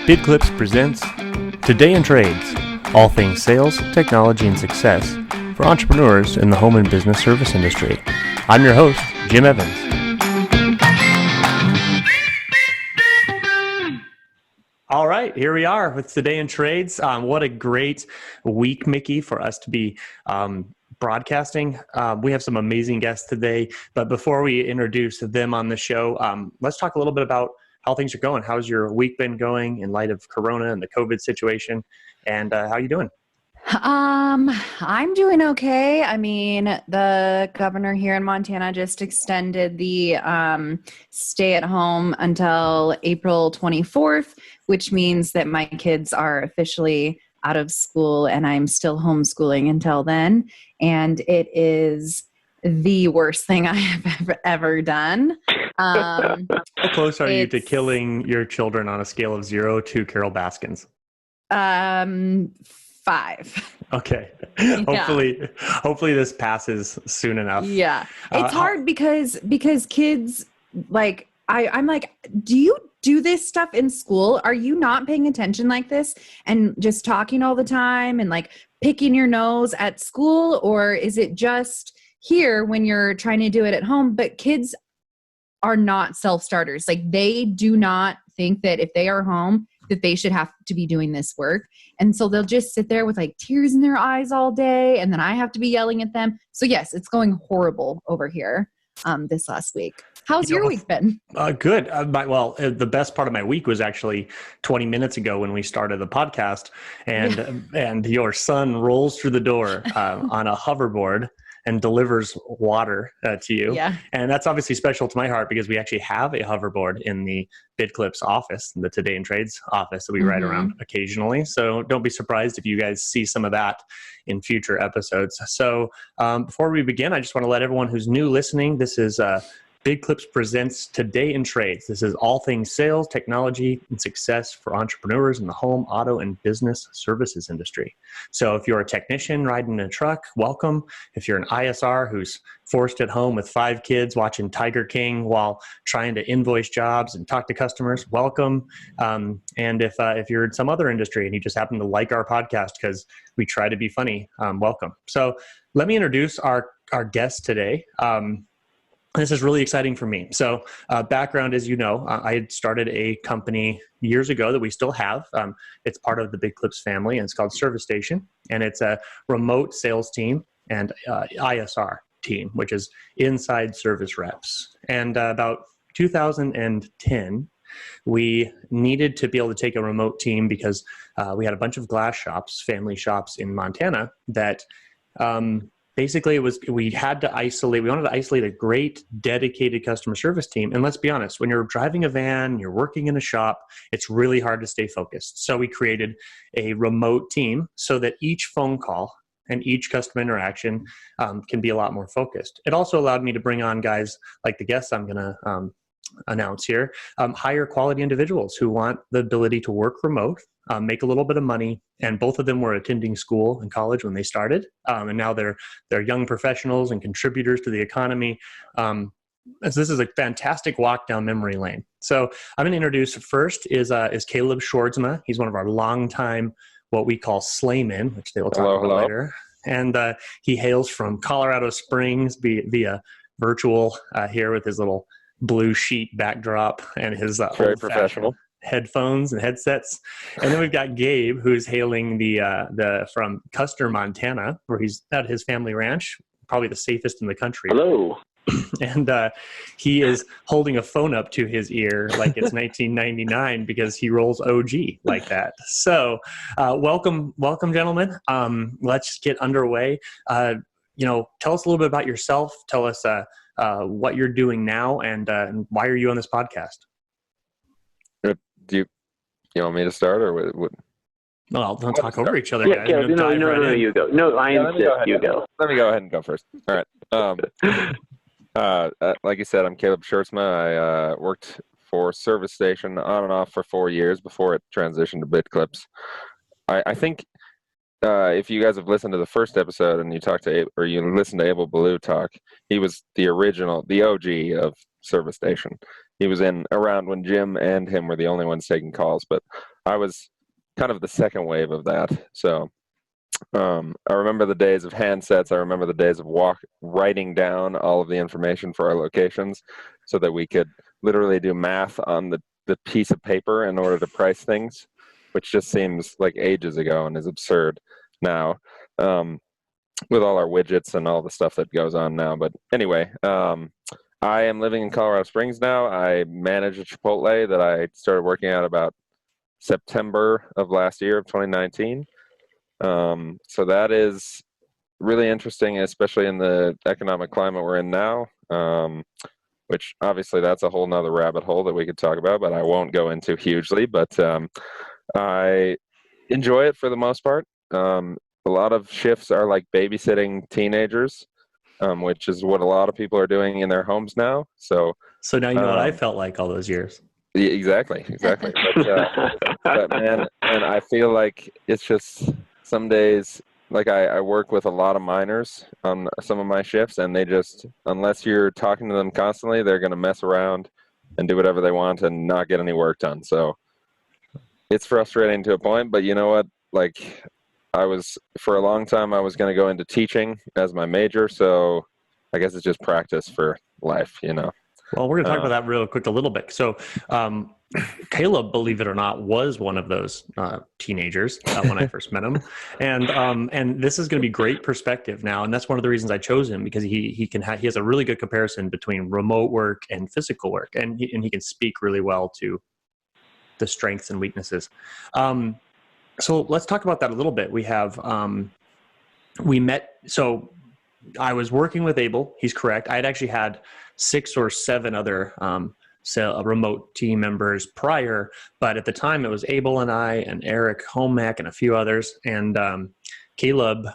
BidClips presents Today in Trades, all things sales, technology, and success for entrepreneurs in the home and business service industry. I'm your host, Jim Evans. All right, here we are with Today in Trades. What a great week, Mickey, for us to be broadcasting. We have some amazing guests today, but before we introduce them on the show, let's talk a little bit about how things are going. How's your week been going in light of Corona and the COVID situation? And how are you doing? I'm doing okay. I mean, the governor here in Montana just extended the stay at home until April 24th, which means that my kids are officially out of school and I'm still homeschooling until then. And it is the worst thing I have ever done. How close are you to killing your children on a scale of 0 to Carol Baskins? 5. Okay. Yeah. Hopefully this passes soon enough. Yeah. It's hard because kids, like, I'm like, do you do this stuff in school? Are you not paying attention like this and just talking all the time and like picking your nose at school? Or is it just here when you're trying to do it at home? But kids are not self-starters. Like, they do not think that if they are home that they should have to be doing this work. And so they'll just sit there with like tears in their eyes all day. And then I have to be yelling at them. So yes, it's going horrible over here this last week. How's your week been? Good. The best part of my week was actually 20 minutes ago when we started the podcast, and your son rolls through the door on a hoverboard and delivers water to you. Yeah. And that's obviously special to my heart because we actually have a hoverboard in the BidClips office, the Today in Trades office that we ride around occasionally. So don't be surprised if you guys see some of that in future episodes. So before we begin, I just want to let everyone who's new listening, this is BidClips presents Today in Trades. This is all things sales, technology, and success for entrepreneurs in the home, auto, and business services industry. So if you're a technician riding a truck, welcome. If you're an ISR who's forced at home with 5 kids watching Tiger King while trying to invoice jobs and talk to customers, welcome. And if you're in some other industry and you just happen to like our podcast because we try to be funny, welcome. So let me introduce our guest today. This is really exciting for me. So background, as you know, I had started a company years ago that we still have. It's part of the BidClips family, and it's called Service Station. And it's a remote sales team and ISR team, which is inside service reps. And about 2010, we needed to be able to take a remote team because we had a bunch of glass shops, family shops in Montana that basically, we wanted to isolate a great dedicated customer service team. And let's be honest, when you're driving a van, you're working in a shop, it's really hard to stay focused. So we created a remote team so that each phone call and each customer interaction can be a lot more focused. It also allowed me to bring on guys like the guests I'm going to announce here, higher quality individuals who want the ability to work remote, make a little bit of money, and both of them were attending school and college when they started, and now they're young professionals and contributors to the economy. So this is a fantastic walk down memory lane. So I'm going to introduce first is Caleb Sjoerdsma. He's one of our longtime what we call slaymen, which they will talk about later. And he hails from Colorado Springs via virtual here with his little blue sheet backdrop and his very professional headphones and headsets. And then we've got Gabe, who's hailing the from Custer, Montana, where he's at his family ranch, probably the safest in the country. Hello. And he is holding a phone up to his ear like it's 1999 because he rolls OG like that. So welcome, gentlemen. Let's get underway. Tell us a little bit about yourself. Tell us what you're doing now and why are you on this podcast? Do you want me to start or what? Well, don't talk over each other, guys. Yeah, no, you go. No, I insist. You go. Let me go ahead and go first. All right. Like you said, I'm Caleb Sjoerdsma. I worked for Service Station on and off for 4 years before it transitioned to BidClips. I think if you guys have listened to the first episode and you listened to Abel Ballou talk, he was the OG of Service Station. He was in around when Jim and him were the only ones taking calls. But I was kind of the second wave of that. So I remember the days of handsets. I remember the days of writing down all of the information for our locations so that we could literally do math on the piece of paper in order to price things, which just seems like ages ago and is absurd now, with all our widgets and all the stuff that goes on now. But anyway, I am living in Colorado Springs now. I manage a Chipotle that I started working at about September of last year of 2019. So that is really interesting, especially in the economic climate we're in now, which obviously that's a whole nother rabbit hole that we could talk about, but I won't go into hugely. But I enjoy it for the most part. A lot of shifts are like babysitting teenagers, which is what a lot of people are doing in their homes now. So now you know what I felt like all those years. Yeah, exactly. But man, and I feel like it's just some days, like I work with a lot of minors on some of my shifts, and they just, unless you're talking to them constantly, they're going to mess around and do whatever they want and not get any work done. So it's frustrating to a point, but you know what? Like, for a long time, I was going to go into teaching as my major. So I guess it's just practice for life, you know? Well, we're going to talk about that real quick a little bit. So Caleb, believe it or not, was one of those teenagers when I first met him. And this is going to be great perspective now. And that's one of the reasons I chose him, because he has a really good comparison between remote work and physical work. And he can speak really well to the strengths and weaknesses. So let's talk about that a little bit. We met, so I was working with Abel. He's correct. I had actually had 6 or 7 other remote team members prior, but at the time it was Abel and I and Eric Homack and a few others, and Caleb,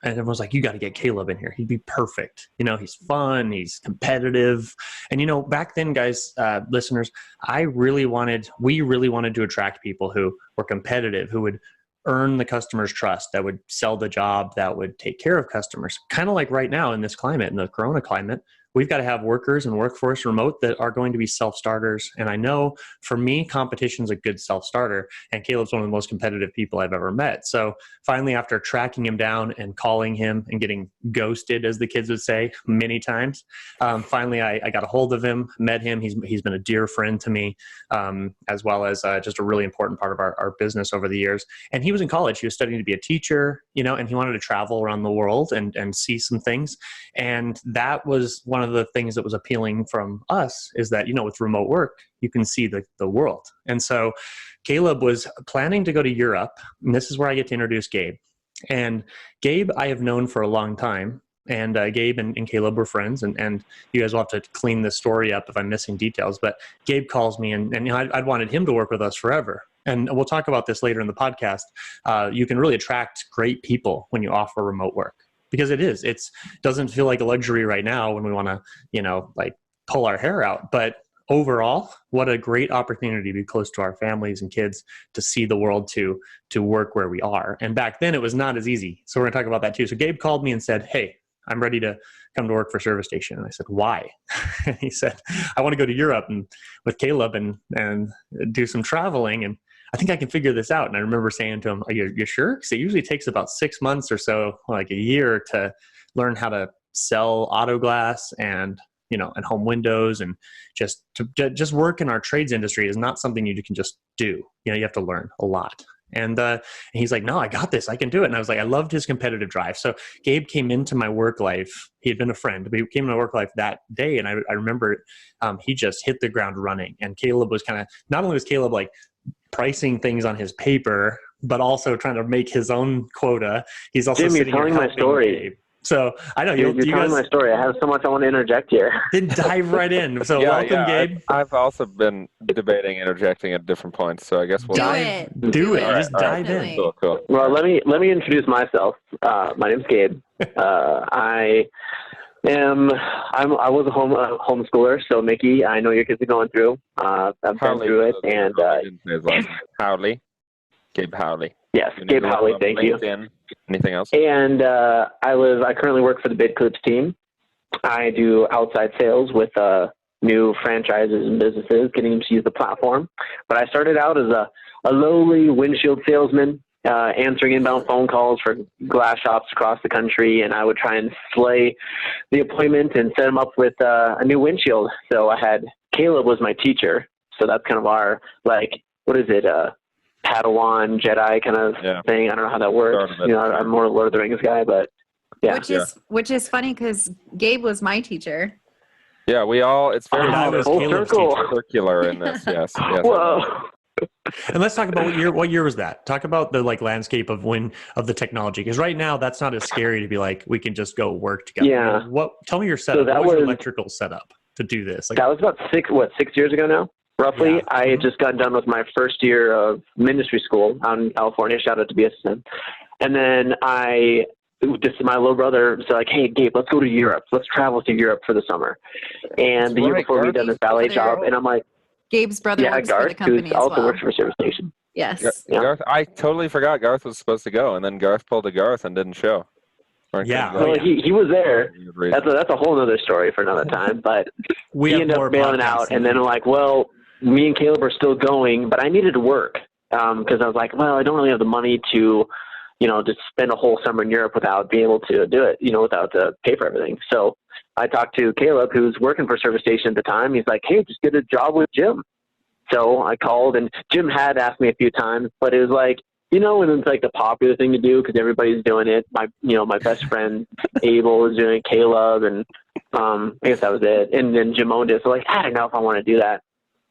and everyone was like, you got to get Caleb in here. He'd be perfect. You know, he's fun, he's competitive. And, you know, back then, guys, listeners, we really wanted to attract people who were competitive, who would earn the customer's trust, that would sell the job, that would take care of customers. Kind of like right now in this climate, in the Corona climate, we've got to have workers and workforce remote that are going to be self-starters. And I know for me, competition's a good self-starter, and Caleb's one of the most competitive people I've ever met. So finally, after tracking him down and calling him and getting ghosted, as the kids would say, many times, finally I got a hold of him, met him. He's been a dear friend to me, as well as just a really important part of our business over the years. And he was in college. He was studying to be a teacher, you know, and he wanted to travel around the world and see some things. And that was one of the things that was appealing from us, is that, you know, with remote work, you can see the world. And so Caleb was planning to go to Europe, and this is where I get to introduce Gabe. And Gabe, I have known for a long time, and Gabe and Caleb were friends, and you guys will have to clean this story up if I'm missing details, but Gabe calls me, and you know, I'd wanted him to work with us forever. And we'll talk about this later in the podcast. You can really attract great people when you offer remote work, because it doesn't feel like a luxury right now when we want to, you know, like pull our hair out. But overall, what a great opportunity to be close to our families and kids, to see the world, to work where we are. And back then it was not as easy. So we're going to talk about that too. So Gabe called me and said, hey, I'm ready to come to work for Service Station. And I said, why? And he said, I want to go to Europe and with Caleb and do some traveling. And I think I can figure this out. And I remember saying to him, are you sure? Because it usually takes about 6 months or so, like a year, to learn how to sell auto glass and, you know, and home windows, and just work in our trades industry is not something you can just do. You know, you have to learn a lot. And he's like, no, I got this. I can do it. And I was like, I loved his competitive drive. So Gabe came into my work life. He had been a friend, but he came into my work life that day. And I remember he just hit the ground running. And Caleb was not only was Caleb like pricing things on his paper, but also trying to make his own quota. He's also Jim, you're telling my story. Gabe. So I know you're telling my story. I have so much I want to interject here. Then dive right in. So welcome, Gabe. I've also been debating interjecting at different points. So I guess we'll do it. All Just dive in. Cool. Well, let me introduce myself. My name's Gabe. I was a homeschooler. So Mickey, I know your kids are going through. I've been through it, and didn't say his last name. Howley. Gabe Howley. Yes, Gabe Howley. Thank you. Anything else? And I currently work for the Bid Clips team. I do outside sales with new franchises and businesses, getting them to use the platform. But I started out as a a lowly windshield salesman, answering inbound phone calls for glass shops across the country, and I would try and slay the appointment and set them up with a new windshield. So Caleb was my teacher, so that's kind of our, like, what is it, Padawan, Jedi kind of thing. I don't know how that works. I'm more a Lord of the Rings guy, but yeah. Which is funny because Gabe was my teacher. Yeah, it's very circular in this. Yes. Whoa. And let's talk about what year was that? Talk about the landscape of the technology, because right now that's not as scary to be like, we can just go work together. Yeah. Tell me your setup. So what was your electrical setup to do this? That was about 6 years ago now, roughly. Yeah. I had just gotten done with my first year of ministry school out in California. Shout out to BSSM. And then my little brother was like, hey, Gabe, let's go to Europe. Let's travel to Europe for the summer. And the year before we'd done this ballet job, and I'm like, Gabe's brother works Garth, for the company who also works for Service Station. Yes. Garth, I totally forgot Garth was supposed to go, and then Garth pulled a Garth and didn't show. Well, he was there. That's a whole other story for another time. But he ended up bailing out, and then I'm like, well, me and Caleb are still going, but I needed to work because I was like, well, I don't really have the money to, to spend a whole summer in Europe without being able to do it, without to pay for everything. So I talked to Caleb, who's working for Service Station at the time. He's like, hey, just get a job with Jim. So I called, and Jim had asked me a few times, but it was like, when it's like the popular thing to do because everybody's doing it. My best friend Abel was doing it, Caleb, and I guess that was it. And then Jim owned it. So I don't know if I want to do that.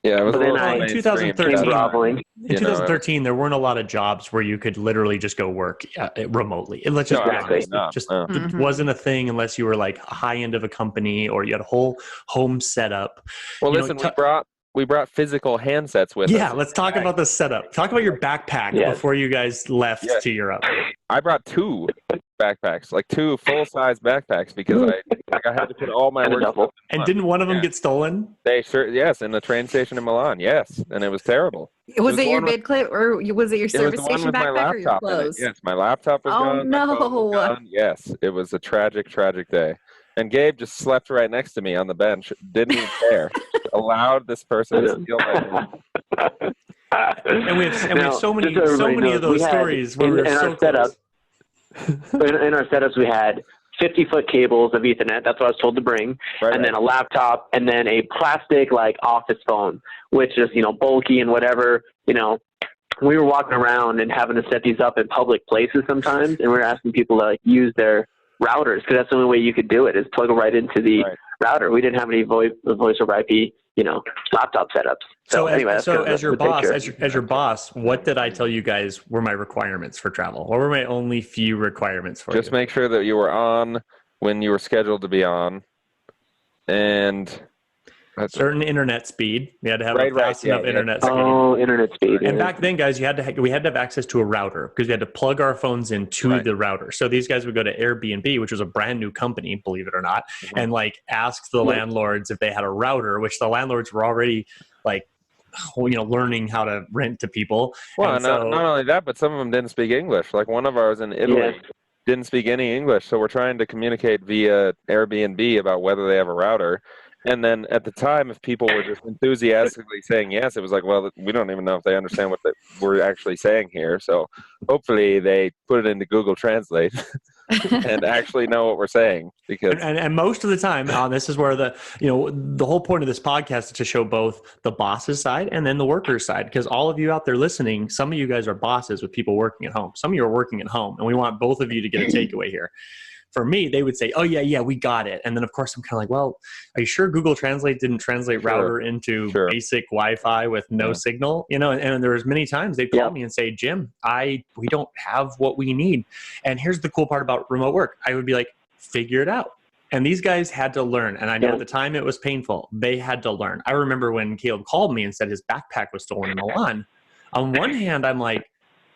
Yeah, it was in 2013, there weren't a lot of jobs where you could literally just go work remotely. And let's just be honest, it wasn't a thing unless you were like a high end of a company or you had a whole home setup. Well, listen, we brought physical handsets with us. Yeah, let's talk about the setup. Talk about your backpack before you guys left to Europe. I brought 2 backpacks, like 2 full-size backpacks, because I had to put all my work stuff in And didn't one of them get stolen? Yes, in the train station in Milan. Yes, and it was terrible. Was it your bid clip, or was it your service station backpack, or your clothes? Yes, my laptop was gone. Oh no! Yes, it was a tragic day. And Gabe just slept right next to me on the bench. Didn't even care. Allowed this person to steal my food. And we have so many of those stories where we're so close. In our setups, we had 50-foot cables of Ethernet. That's what I was told to bring. And then a laptop, and then a plastic office phone, which is bulky and whatever. We were walking around and having to set these up in public places sometimes, and we were asking people to use their routers because that's the only way you could do it is plug it right into the router. We didn't have any voice over IP, laptop setups. So anyway, as your boss, what did I tell you guys were my requirements for travel? What were my only few requirements for Just make sure that you were on when you were scheduled to be on, and certain internet speed. We had to have a fast enough internet speed. Oh, internet speed. And back then, guys, we had to have access to a router because we had to plug our phones into the router. So these guys would go to Airbnb, which was a brand new company, believe it or not, and ask the landlords if they had a router, which the landlords were already learning how to rent to people. Well, and not only that, but some of them didn't speak English. Like one of ours in Italy didn't speak any English. So we're trying to communicate via Airbnb about whether they have a router. And then at the time, if people were just enthusiastically saying yes, it was like, well, we don't even know if they understand what we're actually saying here. So hopefully they put it into Google Translate and actually know what we're saying. Because and most of the time, this is where the whole point of this podcast is to show both the boss's side and then the worker's side. Because all of you out there listening, some of you guys are bosses with people working at home. Some of you are working at home, and we want both of you to get a takeaway here. For me, they would say, oh, yeah, we got it. And then, of course, I'm kind of like, well, are you sure Google Translate didn't translate router into basic Wi-Fi with no signal? And there was many times they'd call me and say, Jim, we don't have what we need. And here's the cool part about remote work. I would be like, figure it out. And these guys had to learn. And I know at the time it was painful. They had to learn. I remember when Caleb called me and said his backpack was stolen in Milan. On one hand, I'm like,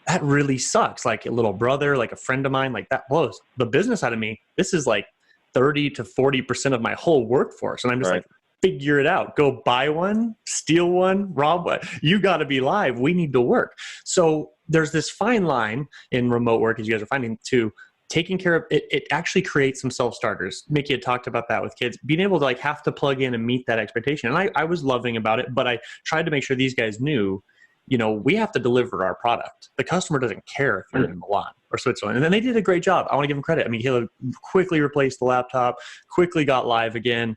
that really sucks. Like a little brother, like a friend of mine, like that blows the business out of me. This is like 30 to 40% of my whole workforce. And I'm just like, figure it out. Go buy one, steal one, rob one. You got to be live. We need to work. So there's this fine line in remote work, as you guys are finding, to taking care of it. It actually creates some self-starters. Mickey had talked about that with kids, being able to have to plug in and meet that expectation. And I was loving about it, but I tried to make sure these guys knew we have to deliver our product. The customer doesn't care if you're in Milan or Switzerland. And then they did a great job. I want to give them credit. I mean, he quickly replaced the laptop, quickly got live again.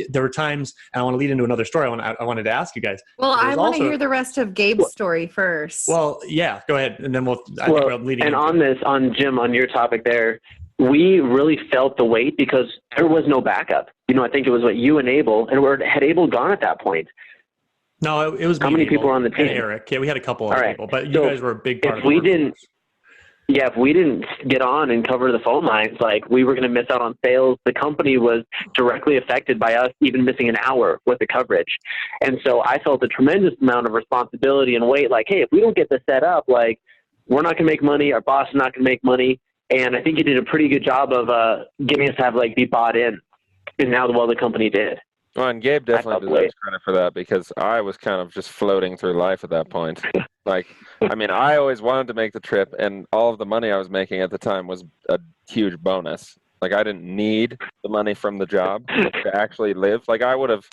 There were times, and I want to lead into another story I wanted to ask you guys. Well, I want to hear the rest of Gabe's story first. Well, yeah, go ahead. And then on Jim, on your topic there, we really felt the weight because there was no backup. I think it was you and Abel, and had Abel gone at that point? No, it was how many people were on the team? Eric. Yeah, we had a couple of people, but you guys were a big part of it. If we didn't get on and cover the phone lines, we were going to miss out on sales. The company was directly affected by us even missing an hour worth of coverage. And so I felt a tremendous amount of responsibility and weight. Hey, if we don't get this set up, we're not going to make money. Our boss is not going to make money. And I think you did a pretty good job of getting us to have be bought in. And now the company did. Well, and Gabe definitely deserves credit for that because I was kind of just floating through life at that point. I always wanted to make the trip, and all of the money I was making at the time was a huge bonus. I didn't need the money from the job to actually live. I would have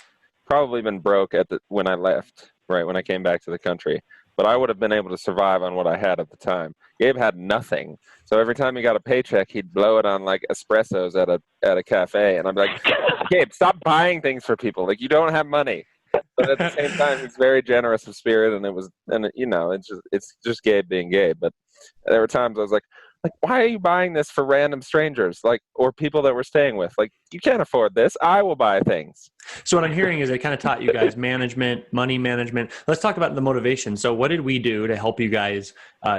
probably been broke when I left, right, when I came back to the country. But I would have been able to survive on what I had at the time. Gabe had nothing. So every time he got a paycheck, he'd blow it on espressos at a cafe. And I'm like, Gabe, stop buying things for people. You don't have money. But at the same time, he's very generous of spirit. And it's just Gabe being Gabe. But there were times I was like, why are you buying this for random strangers, or people that we're staying with? You can't afford this. I will buy things. So what I'm hearing is it kind of taught you guys management, money management. Let's talk about the motivation. So what did we do to help you guys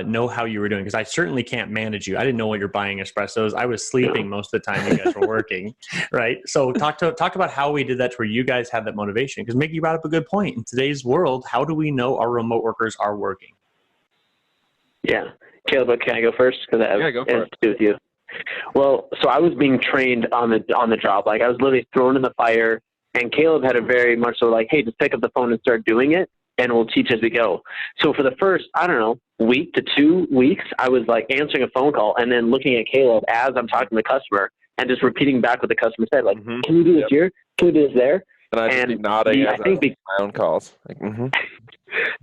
know how you were doing? Because I certainly can't manage you. I didn't know what you're buying espressos. I was sleeping most of the time you guys were working, right? So talk about how we did that to where you guys had that motivation. Because Mickey brought up a good point. In today's world, how do we know our remote workers are working? Yeah. Caleb, can I go first? Because that has to do with you. Well, so I was being trained on the job. I was literally thrown in the fire, and Caleb had a very much so hey, just pick up the phone and start doing it, and we'll teach as we go. So for the first, week to 2 weeks, I was answering a phone call and then looking at Caleb as I'm talking to the customer and just repeating back what the customer said. Can we do this here? Can we do this there? And I just be nodding as I my own calls.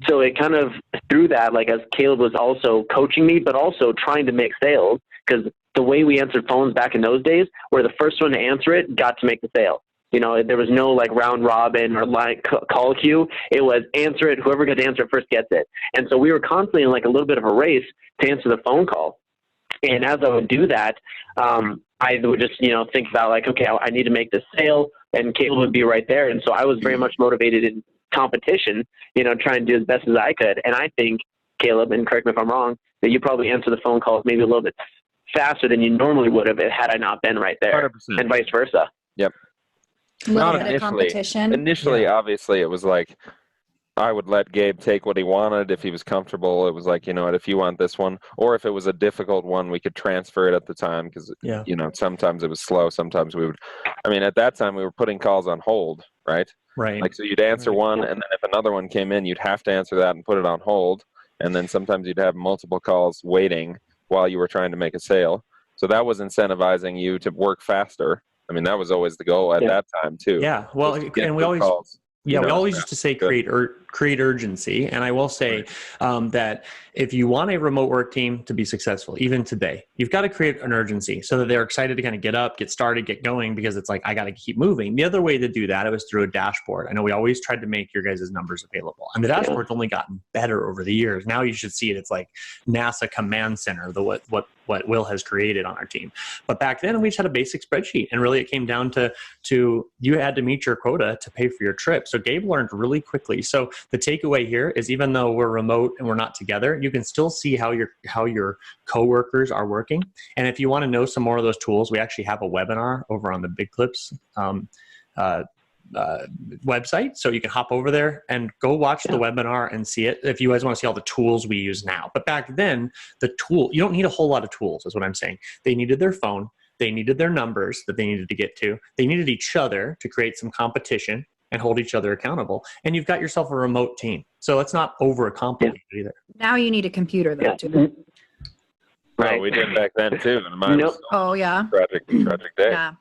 So it kind of through that, as Caleb was also coaching me, but also trying to make sales, because the way we answered phones back in those days, where the first one to answer it got to make the sale. There was no round robin or call queue. It was answer it. Whoever got to answer it first gets it. And so we were constantly in a little bit of a race to answer the phone call. And as I would do that, I would just, think about okay, I need to make this sale, and Caleb would be right there. And so I was very much motivated in competition, trying to do as best as I could. And I think, Caleb, and correct me if I'm wrong, that you probably answer the phone calls maybe a little bit faster than you normally would have had I not been right there, 100%. And vice versa. Yep. Not initially. Competition. Initially, obviously, it was I would let Gabe take what he wanted if he was comfortable. It was if you want this one, or if it was a difficult one, we could transfer it at the time because, sometimes it was slow. Sometimes we would, at that time we were putting calls on hold, right? Right. So you'd answer one, and then if another one came in, you'd have to answer that and put it on hold. And then sometimes you'd have multiple calls waiting while you were trying to make a sale. So that was incentivizing you to work faster. That was always the goal at that time too. Yeah. Well, and we always... calls. Yeah, we always used to say create urgency. And I will say that if you want a remote work team to be successful, even today, you've got to create an urgency so that they're excited to kind of get up, get started, get going, because it's I got to keep moving. The other way to do that, it was through a dashboard. I know we always tried to make your guys' numbers available. And the dashboard's only gotten better over the years. Now you should see it. It's like NASA Command Center, what Will has created on our team. But back then we just had a basic spreadsheet, and really it came down to you had to meet your quota to pay for your trip. So Gabe learned really quickly. So the takeaway here is, even though we're remote and we're not together, you can still see how your coworkers are working. And if you want to know some more of those tools, we actually have a webinar over on the Big Clips website. So you can hop over there and go watch the webinar and see it if you guys want to see all the tools we use now. But back then, you don't need a whole lot of tools, is what I'm saying. They needed their phone. They needed their numbers that they needed to get to. They needed each other to create some competition and hold each other accountable. And you've got yourself a remote team. So let's not overcomplicate it either. Now you need a computer though too. Right. We did back then too. And mine was Oh yeah. tragic day. Yeah.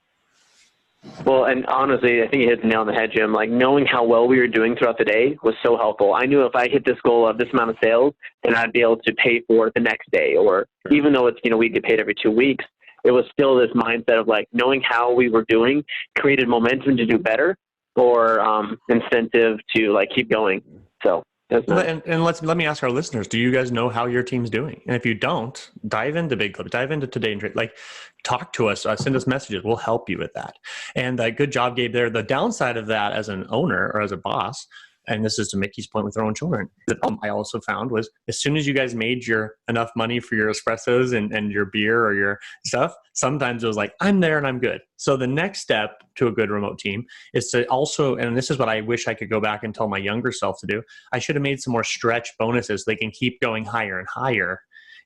Well, and honestly, I think you hit the nail on the head, Jim. Like, knowing how well we were doing throughout the day was so helpful. I knew if I hit this goal of this amount of sales, then I'd be able to pay for it the next day. Or even though it's, we get paid every 2 weeks, it was still this mindset of like knowing how we were doing created momentum to do better or incentive to like keep going. So. And let me ask our listeners, do you guys know how your team's doing? And if you don't, dive into Big Clip, dive into Today and Trade, like talk to us, send us messages. We'll help you with that. And good job, Gabe, there. The downside of that as an owner or as a boss, and this is to Mickey's point with their own children, that I also found was as soon as you guys made enough money for your espressos and your beer or your stuff, sometimes it was like, I'm there and I'm good. So the next step to a good remote team is to also, and this is what I wish I could go back and tell my younger self to do, I should have made some more stretch bonuses so they can keep going higher and higher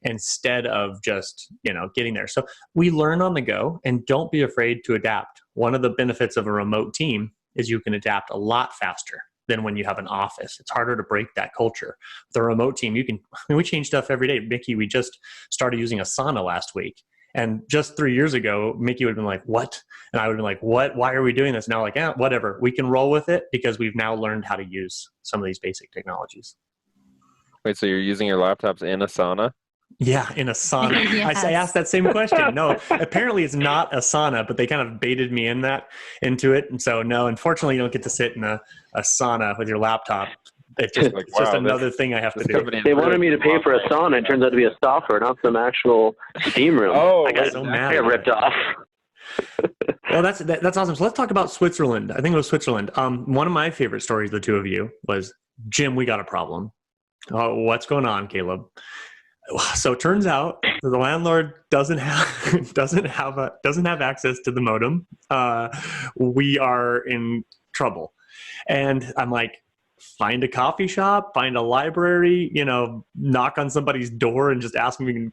instead of just, getting there. So we learn on the go and don't be afraid to adapt. One of the benefits of a remote team is you can adapt a lot faster than when you have an office. It's harder to break that culture. The remote team, we change stuff every day. Mickey, we just started using Asana last week. And just 3 years ago, Mickey would have been like, what? And I would have been like, what? Why are we doing this? Now, like, whatever. We can roll with it because we've now learned how to use some of these basic technologies. Wait, so you're using your laptops in Asana? Yeah, in Asana. Yes. I asked that same question. No, apparently it's not Asana, but they kind of baited me into it. And so, no, unfortunately, you don't get to sit in a sauna with your laptop. It's just, just another thing I have to do. They wanted me to pay for a sauna. It turns out to be a software, not some actual steam room. I got ripped off. Well, that's awesome. So let's talk about Switzerland. I think it was Switzerland. One of my favorite stories, the two of you, was, Jim, we got a problem. What's going on, Caleb? So it turns out the landlord doesn't have access to the modem. We are in trouble. And I'm like, find a coffee shop, find a library, knock on somebody's door and just ask them if you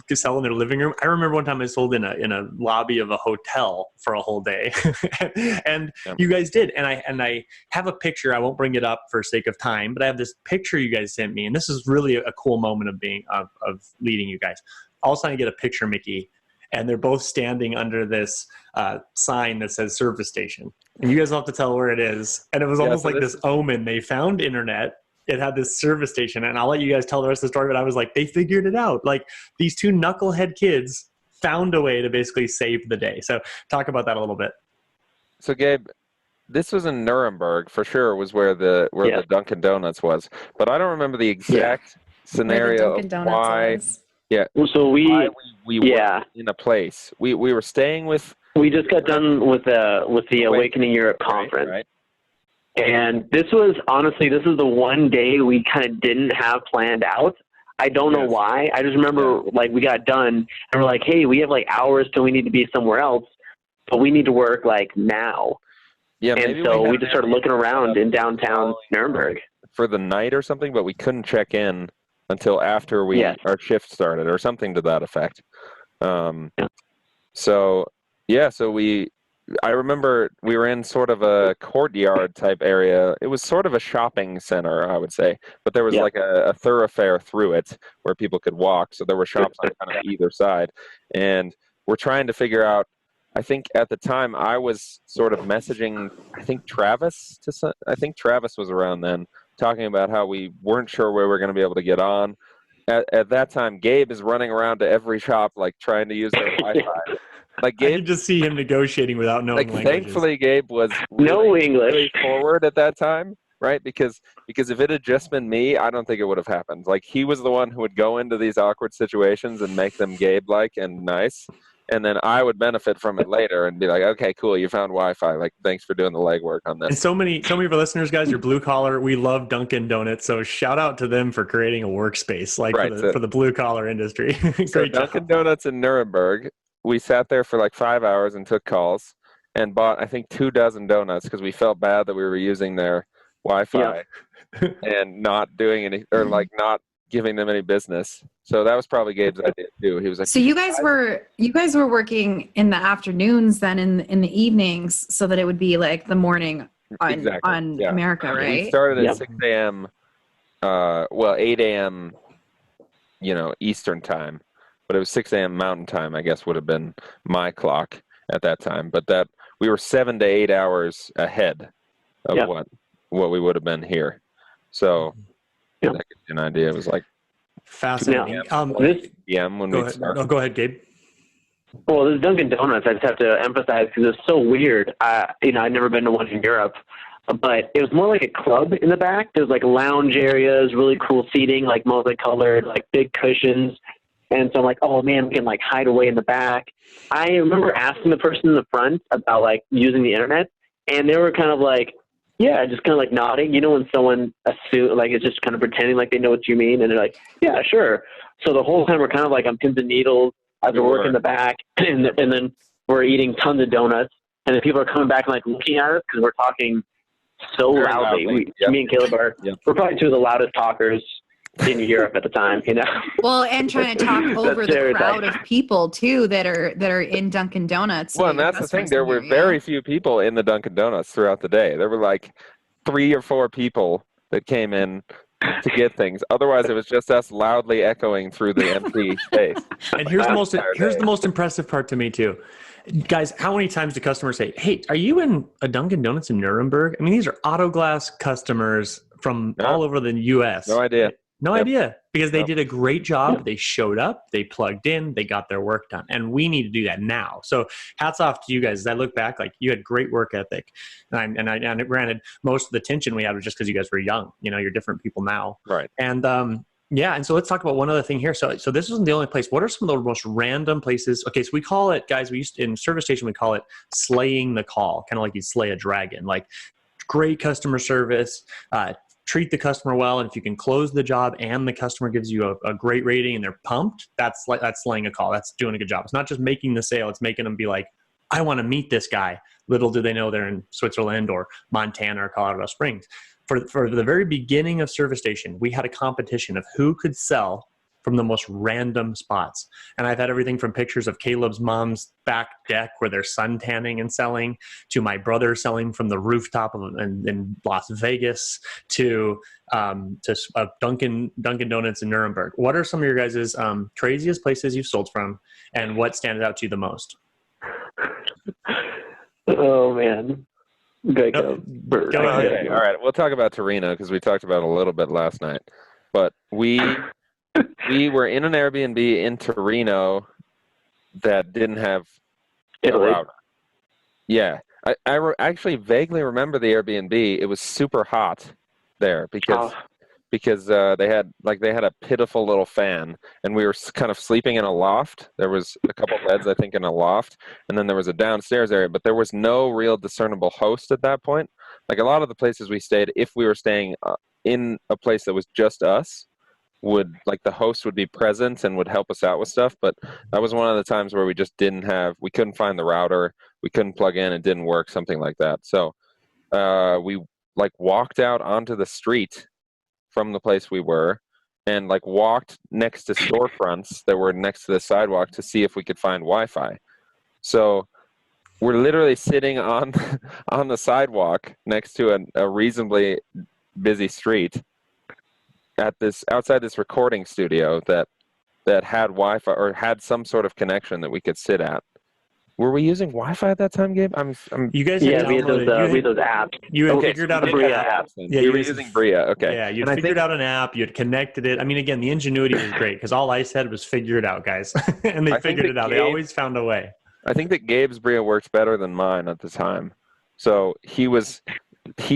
can sell in their living room. I remember one time I sold in a lobby of a hotel for a whole day. And you guys did. And I have a picture. I won't bring it up for sake of time, but I have this picture you guys sent me. And this is really a cool moment of leading you guys. All of a sudden I get a picture, Mickey, and they're both standing under this sign that says service station. And you guys will have to tell where it is. And it was almost like this omen. They found internet. It had this service station. And I'll let you guys tell the rest of the story, but I was like, they figured it out. Like, these two knucklehead kids found a way to basically save the day. So talk about that a little bit. So Gabe, this was in Nuremberg for sure, was where the Dunkin Donuts was. But I don't remember the exact scenario of why. Yeah. So we were in a place. We were staying with. We just got done with the Awakening Europe conference. Right. And this was the one day we kind of didn't have planned out. I don't know why. I just remember like we got done and we're like, hey, we have like hours till we need to be somewhere else, but we need to work like now. Yeah. And so we just started looking around in downtown Nuremberg for the night or something, but we couldn't check in until after our shift started or something to that effect. I remember we were in sort of a courtyard type area. It was sort of a shopping center, I would say, but there was like a thoroughfare through it where people could walk. So there were shops on kind of either side. And we're trying to figure out, I think at the time I was sort of messaging, Travis was around then, talking about how we weren't sure where we were going to be able to get on. At that time, Gabe is running around to every shop, like trying to use their Wi-Fi. Like Gabe, I could just see him negotiating without knowing languages. Thankfully, Gabe was really forward at that time, right? Because if it had just been me, I don't think it would have happened. Like, he was the one who would go into these awkward situations and make them Gabe-like and nice. And then I would benefit from it later and be like, okay, cool, you found Wi-Fi. Like, thanks for doing the legwork on this. And so many of our listeners, guys, are blue collar. We love Dunkin Donuts, so shout out to them for creating a workspace for the blue collar industry. Great job. Dunkin Donuts in Nuremberg, we sat there for like 5 hours and took calls and bought, 24 donuts because we felt bad that we were using their Wi-Fi and not doing any, or like not giving them any business. So that was probably Gabe's idea too. He was like, so you guys were working in the afternoons then in the evenings so that it would be like the morning on America, right? We started at 6 a.m. 8 a.m. Eastern time, but it was 6 a.m. Mountain time, I guess would have been my clock at that time. But that we were 7 to 8 hours ahead of what we would have been here. So that gives you an idea. It was like fascinating. PM when we started. Go ahead, Gabe. Well, this Dunkin Donuts, I just have to emphasize because it's so weird. I've never been to one in Europe, but it was more like a club in the back. There's like lounge areas, really cool seating, like multicolored, like big cushions. And so I'm like, oh man, we can like hide away in the back. I remember asking the person in the front about like using the internet, and they were kind of like, yeah, just kind of like nodding. You know, when someone assumes, like, is just kind of pretending like they know what you mean, and they're like, yeah, sure. So the whole time we're kind of like on pins and needles as we're working in the back, and then we're eating tons of donuts, and then people are coming back and like looking at us because we're talking so loudly. Me and Caleb we're probably two of the loudest talkers in Europe at the time, you know. Well, and trying to talk over the crowd of people too that are in Dunkin Donuts. Well, and that's the thing. There were very few people in the Dunkin Donuts throughout the day. There were like 3 or 4 people that came in to get things. Otherwise, it was just us loudly echoing through the empty space. And here's the most impressive part to me too. Guys, how many times do customers say, "Hey, are you in a Dunkin Donuts in Nuremberg?" I mean, these are auto glass customers from all over the U.S. No idea. No idea, because they did a great job. They showed up, they plugged in, they got their work done, and we need to do that now. So hats off to you guys. As I look back, like, you had great work ethic, and granted, most of the tension we had was just because you guys were young. You know, you're different people now, right? And and so let's talk about one other thing here. So this isn't the only place. What are some of the most random places? Okay, so we call it, guys. In service station, we call it slaying the call, kind of like you slay a dragon. Like, great customer service. Treat the customer well, and if you can close the job and the customer gives you a great rating and they're pumped, that's slaying a call. That's doing a good job. It's not just making the sale; it's making them be like, "I want to meet this guy." Little do they know they're in Switzerland or Montana or Colorado Springs. For the very beginning of Service Station, we had a competition of who could sell from the most random spots. And I've had everything from pictures of Caleb's mom's back deck where they're sun tanning and selling, to my brother selling from the rooftop in Las Vegas, to Dunkin Donuts in Nuremberg. What are some of your guys' craziest places you've sold from, and what stands out to you the most? Oh, man. Okay. All right. We'll talk about Torino because we talked about it a little bit last night. But we were in an Airbnb in Torino that didn't have a router. Yeah. I actually vaguely remember the Airbnb. It was super hot there because they had a pitiful little fan, and we were kind of sleeping in a loft. There was a couple beds, I think, in a loft, and then there was a downstairs area, but there was no real discernible host at that point. Like, a lot of the places we stayed, if we were staying in a place that was just us, the host would be present and would help us out with stuff. But that was one of the times where we just we couldn't find the router, we couldn't plug in, it didn't work, something like that. So we walked out onto the street from the place we were, and walked next to storefronts that were next to the sidewalk to see if we could find Wi-Fi. So we're literally sitting on the sidewalk next to a reasonably busy street outside this recording studio that had Wi-Fi or had some sort of connection that we could sit at. Were we using Wi-Fi at that time, Gabe? You guys we had those apps. You had figured out an app. Yeah, you were using Bria. Okay. Yeah, you figured out an app. You had connected it. I mean, again, the ingenuity was great because all I said was figure it out, guys. And they figured it out. They always found a way. I think that Gabe's Bria worked better than mine at the time. So he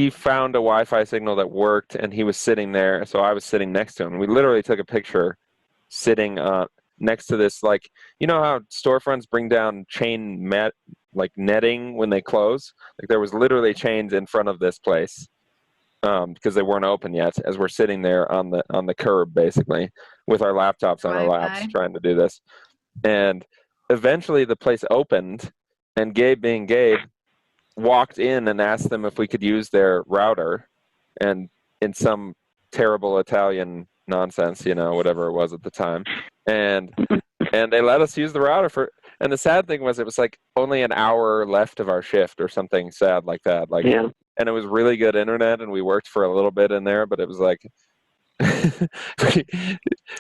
found a Wi-Fi signal that worked, and he was sitting there. So I was sitting next to him. We literally took a picture sitting next to this, you know how storefronts bring down chain netting when they close? There was literally chains in front of this place because they weren't open yet, as we're sitting there on the curb, basically, with our laptops on our laps trying to do this. And eventually the place opened, and Gabe, being Gabe, walked in and asked them if we could use their router, and in some terrible Italian nonsense, whatever it was at the time, and they let us use the router and the sad thing was, it was only an hour left of our shift or something sad like that, and it was really good internet, and we worked for a little bit in there, but it was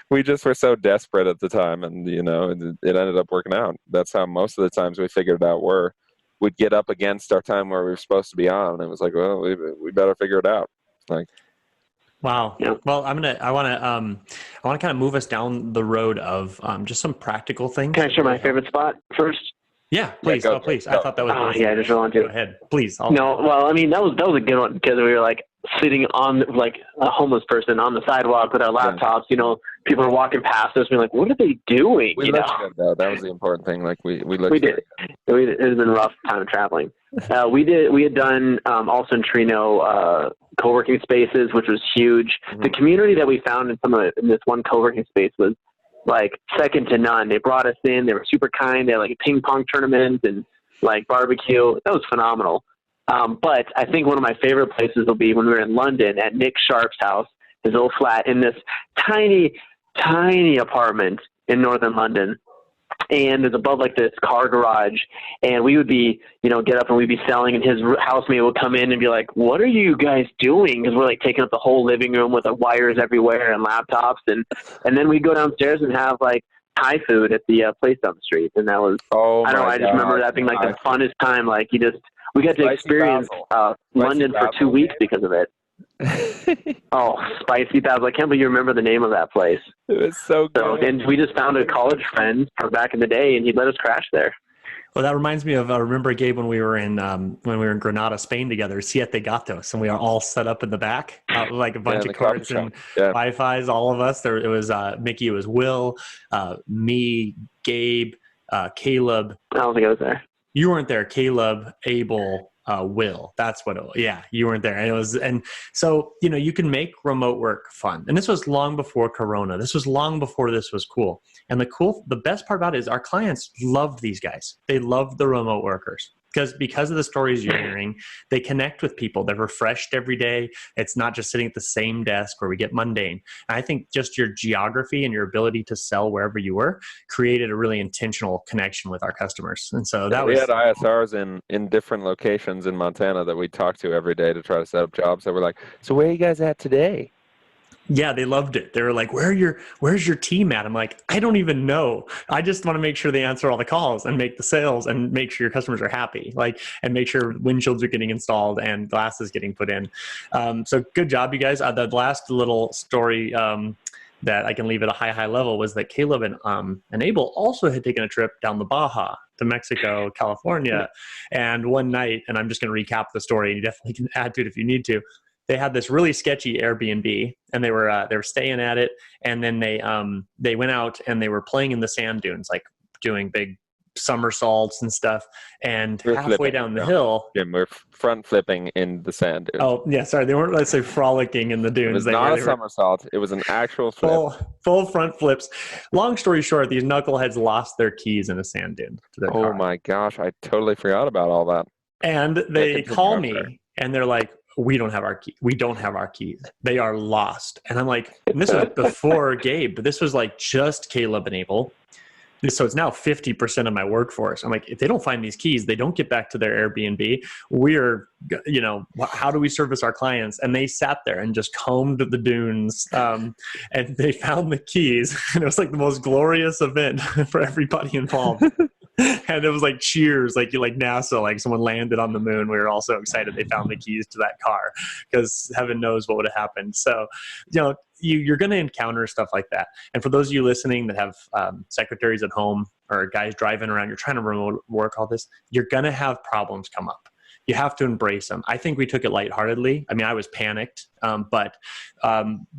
we just were so desperate at the time, and it ended up working out. That's how most of the times we figured it out were. would get up against our time where we were supposed to be on, and it was like, well, we better figure it out. Like, wow. Yeah. Well, I want to kind of move us down the road of just some practical things. Can I share my favorite spot first? Yeah, please. Yeah, please. Go. I thought that was. I just wanted to. Go ahead, please. No, well, I mean, that was a good one because we were like sitting on like a homeless person on the sidewalk with our laptops. You know, people are walking past us. We're like, what are they doing? We looked good though. That was the important thing. Like we looked. We did. It has been a rough time traveling. We had done also in Trino co-working spaces, which was huge. Mm-hmm. The community that we found in this one co-working space was like second to none. They brought us in. They were super kind. They had like a ping pong tournament and like barbecue. That was phenomenal. But I think one of my favorite places will be when we were in London at Nick Sharp's house, his old flat in this tiny, tiny apartment in northern London. And it's above like this car garage, and we would be, get up and we'd be selling, and his housemate would come in and be like, what are you guys doing? Because we're like taking up the whole living room with wires everywhere and laptops. And then we'd go downstairs and have like Thai food at the place down the street. And that was, I don't know, I just remember that being like the funnest time. Like we got to experience London for 2 weeks because of it. Oh, Spicy Basil. I can't believe you remember the name of that place. It was so good. And we just found a college friend from back in the day, and he'd let us crash there. Well, that reminds me of, I remember, Gabe, when we were in Granada, Spain together, Siete Gatos, and we are all set up in the back, like a bunch of carts and Wi-Fi's, all of us. It was Mickey, it was Will, me, Gabe, Caleb. I don't think I was there. You weren't there. Caleb, Abel, Will. That's what it was. Yeah, you weren't there. And so, you can make remote work fun. And this was long before Corona. This was long before this was cool. And the best part about it is our clients loved these guys. They loved the remote workers. Because of the stories you're hearing, they connect with people. They're refreshed every day. It's not just sitting at the same desk where we get mundane. And I think just your geography and your ability to sell wherever you were created a really intentional connection with our customers. And so we had ISRs in different locations in Montana that we talked to every day to try to set up jobs. That were like, so where are you guys at today? Yeah, they loved it. They were like, where's your team at? I'm like, I don't even know. I just want to make sure they answer all the calls and make the sales and make sure your customers are happy, and make sure windshields are getting installed and glass is getting put in. So good job, you guys. The last little story that I can leave at a high level was that Caleb and Abel also had taken a trip down the Baja to Mexico, California. And one night, and I'm just going to recap the story, and you definitely can add to it if you need to. They had this really sketchy Airbnb, and they were staying at it. And then they went out and they were playing in the sand dunes, like doing big somersaults and stuff. And halfway down the hill, we're front flipping in the sand dunes. Oh yeah, sorry, they weren't, let's say, frolicking in the dunes. It was not a somersault; it was an actual flip. Full front flips. Long story short, these knuckleheads lost their keys in a sand dune to their car. Oh my gosh, I totally forgot about all that. And they call me, and they're like, we don't have our key. We don't have our keys. They are lost. And I'm like, and this was before Gabe, but this was like just Caleb and Abel. So it's now 50% of my workforce. I'm like, if they don't find these keys, they don't get back to their Airbnb. We're, how do we service our clients? And they sat there and just combed the dunes, and they found the keys. And it was like the most glorious event for everybody involved. And it was like cheers, like NASA, like someone landed on the moon. We were all so excited they found the keys to that car, because heaven knows what would have happened. So, you're going to encounter stuff like that. And for those of you listening that have secretaries at home or guys driving around, you're trying to remote work all this, you're going to have problems come up. You have to embrace them. I think we took it lightheartedly. I mean, I was panicked, but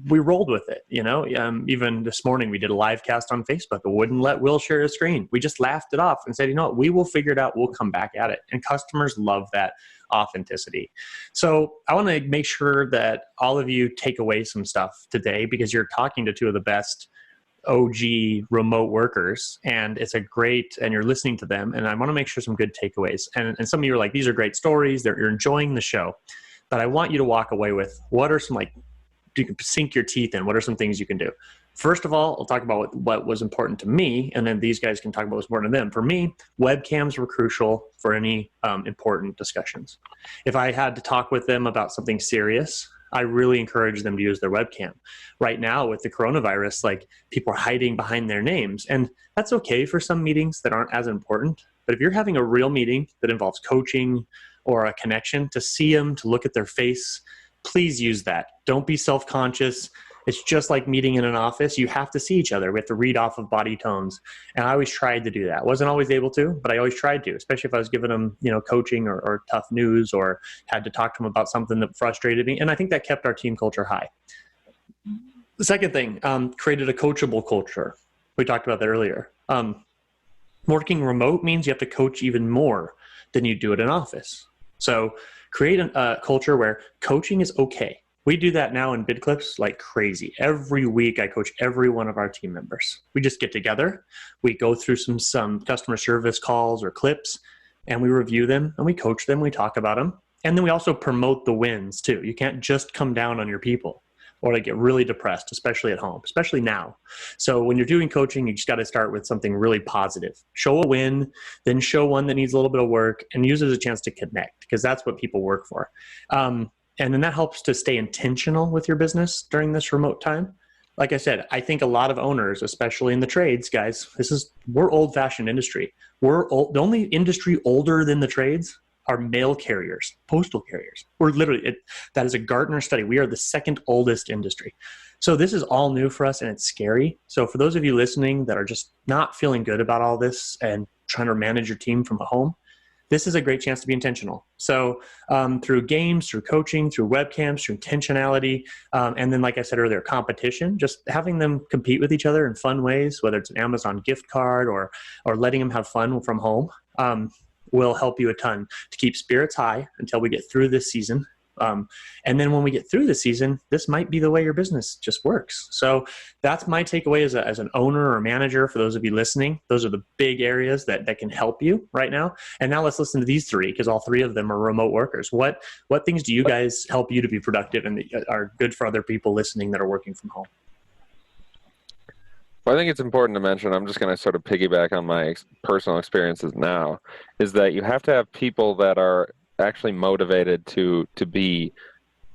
we rolled with it. Even this morning we did a live cast on Facebook. It wouldn't let Will share his screen. We just laughed it off and said, we will figure it out. We'll come back at it. And customers love that authenticity. So I want to make sure that all of you take away some stuff today, because you're talking to two of the best OG remote workers, and and you're listening to them, and I want to make sure some good takeaways. And some of you are like, these are great stories, you're enjoying the show, but I want you to walk away with, what are some, you can sink your teeth in, what are some things you can do? First of all, I'll talk about what was important to me, and then these guys can talk about what's important to them. For me, webcams were crucial for any important discussions. If I had to talk with them about something serious, I really encourage them to use their webcam. Right now with the coronavirus, people are hiding behind their names, and that's okay for some meetings that aren't as important. But if you're having a real meeting that involves coaching or a connection, to see them, to look at their face, please use that. Don't be self-conscious. It's just like meeting in an office. You have to see each other. We have to read off of body tones. And I always tried to do that. Wasn't always able to, but I always tried to, especially if I was giving them, coaching or tough news, or had to talk to them about something that frustrated me. And I think that kept our team culture high. The second thing, created a coachable culture. We talked about that earlier. Working remote means you have to coach even more than you do at an office. So create a culture where coaching is okay. We do that now in BidClips like crazy. Every week I coach every one of our team members. We just get together, we go through some customer service calls or clips, and we review them and we coach them, we talk about them. And then we also promote the wins too. You can't just come down on your people or get really depressed, especially at home, especially now. So when you're doing coaching, you just got to start with something really positive. Show a win, then show one that needs a little bit of work, and use it as a chance to connect, because that's what people work for. And then that helps to stay intentional with your business during this remote time. Like I said, I think a lot of owners, especially in the trades, guys, we're old-fashioned industry. The only industry older than the trades are mail carriers, postal carriers. We're literally, that is a Gartner study. We are the second oldest industry. So this is all new for us, and it's scary. So for those of you listening that are just not feeling good about all this and trying to manage your team from home, this is a great chance to be intentional. So through games, through coaching, through webcams, through intentionality, and then, like I said earlier, competition, just having them compete with each other in fun ways, whether it's an Amazon gift card or letting them have fun from home, will help you a ton to keep spirits high until we get through this season. And then when we get through the season, this might be the way your business just works. So that's my takeaway as an owner or manager. For those of you listening, those are the big areas that can help you right now. And now let's listen to these three, because all three of them are remote workers. What things do you guys help you to be productive and are good for other people listening that are working from home? Well, I think it's important to mention, I'm just going to sort of piggyback on my personal experiences now, is that you have to have people that are actually motivated to be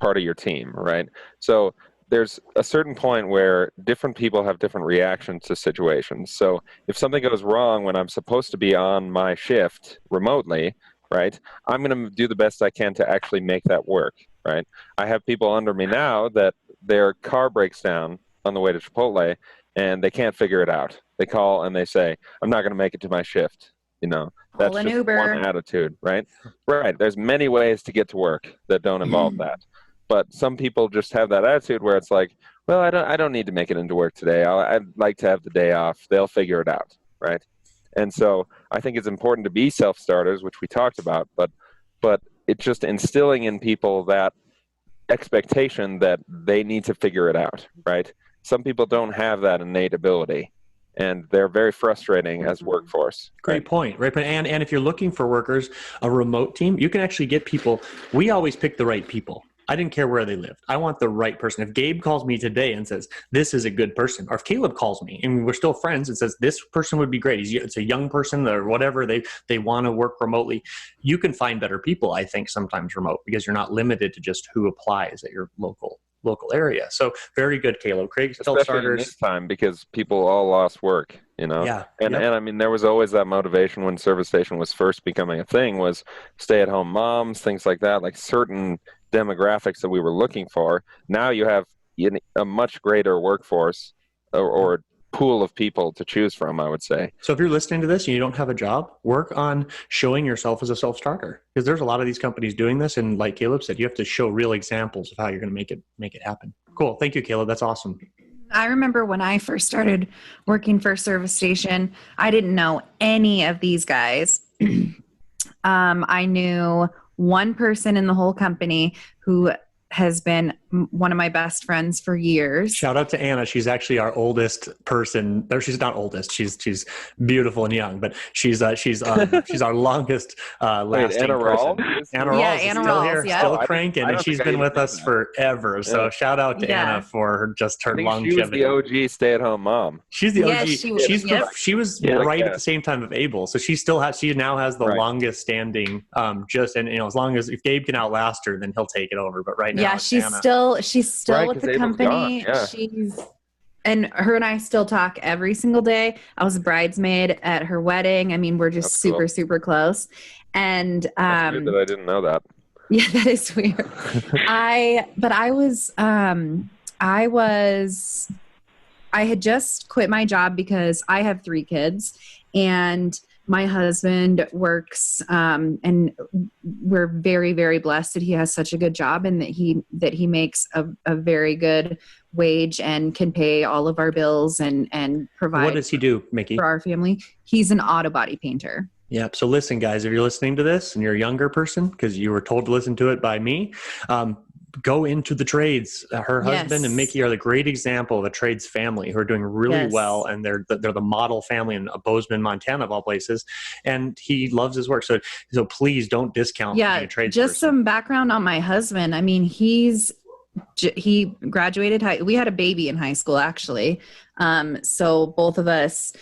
part of your team, right? So there's a certain point where different people have different reactions to situations. So if something goes wrong when I'm supposed to be on my shift remotely, right, I'm going to do the best I can to actually make that work, right? I have people under me now that their car breaks down on the way to Chipotle and they can't figure it out. They call and they say, I'm not going to make it to my shift. That's just Uber. One attitude, right? Right. There's many ways to get to work that don't involve that. But some people just have that attitude where it's like, well, I don't need to make it into work today. I'd like to have the day off. They'll figure it out, right? And so I think it's important to be self-starters, which we talked about, but it's just instilling in people that expectation that they need to figure it out, right? Some people don't have that innate ability, and they're very frustrating as workforce. Great point. Right. And if you're looking for workers, a remote team, you can actually get people. We always pick the right people. I didn't care where they lived. I want the right person. If Gabe calls me today and says, this is a good person, or if Caleb calls me and we're still friends and says, this person would be great, it's a young person or whatever, they want to work remotely, you can find better people, I think, sometimes remote, because you're not limited to just who applies at your local area. So very good, Caleb. Craig, self-starters. This time, because people all lost work, Yeah. And I mean, there was always that motivation when Service Station was first becoming a thing, was stay-at-home moms, things like that, like certain demographics that we were looking for. Now you have a much greater workforce or pool of people to choose from, I would say. So if you're listening to this and you don't have a job, work on showing yourself as a self-starter, because there's a lot of these companies doing this. And like Caleb said, you have to show real examples of how you're going to make it happen. Cool. Thank you, Caleb. That's awesome. I remember when I first started working for Service Station, I didn't know any of these guys. I knew one person in the whole company who has been one of my best friends for years. Shout out to Anna. She's actually our oldest person. Or she's not oldest. She's beautiful and young, but she's our longest lasting Anna person. Rawls? Anna Rawls is Anna still Rawls, here, yeah. still cranking, and she's been with us forever. So Yeah. shout out to Anna for her longevity. She was the OG stay-at-home mom. She's the OG. Yes, she was. She was right at the same time of Abel, so she now has the longest standing. As long as if Gabe can outlast her, then he'll take it over. But right now, she's Anna. still Right, with the 'cause Abel's company. gone, yeah. She's and her and I still talk every single day. I was a bridesmaid at her wedding. I mean, we're just super, super close. And that's weird that I didn't know that. Yeah, that is weird. I had just quit my job because I have 3 kids, and my husband works, and we're very, very blessed that he has such a good job, and that he makes a very good wage and can pay all of our bills and provide. What does he do, Mickey? For our family? He's an auto body painter. Yep. So listen, guys, if you're listening to this and you're a younger person, because you were told to listen to it by me, go into the trades. Her husband and Mickey are the great example of a trades family who are doing really well, and they're the model family in Bozeman, Montana, of all places. And he loves his work, so please don't discount being a trades just person. Some background on my husband. I mean, he graduated we had a baby in high school, actually. So both of us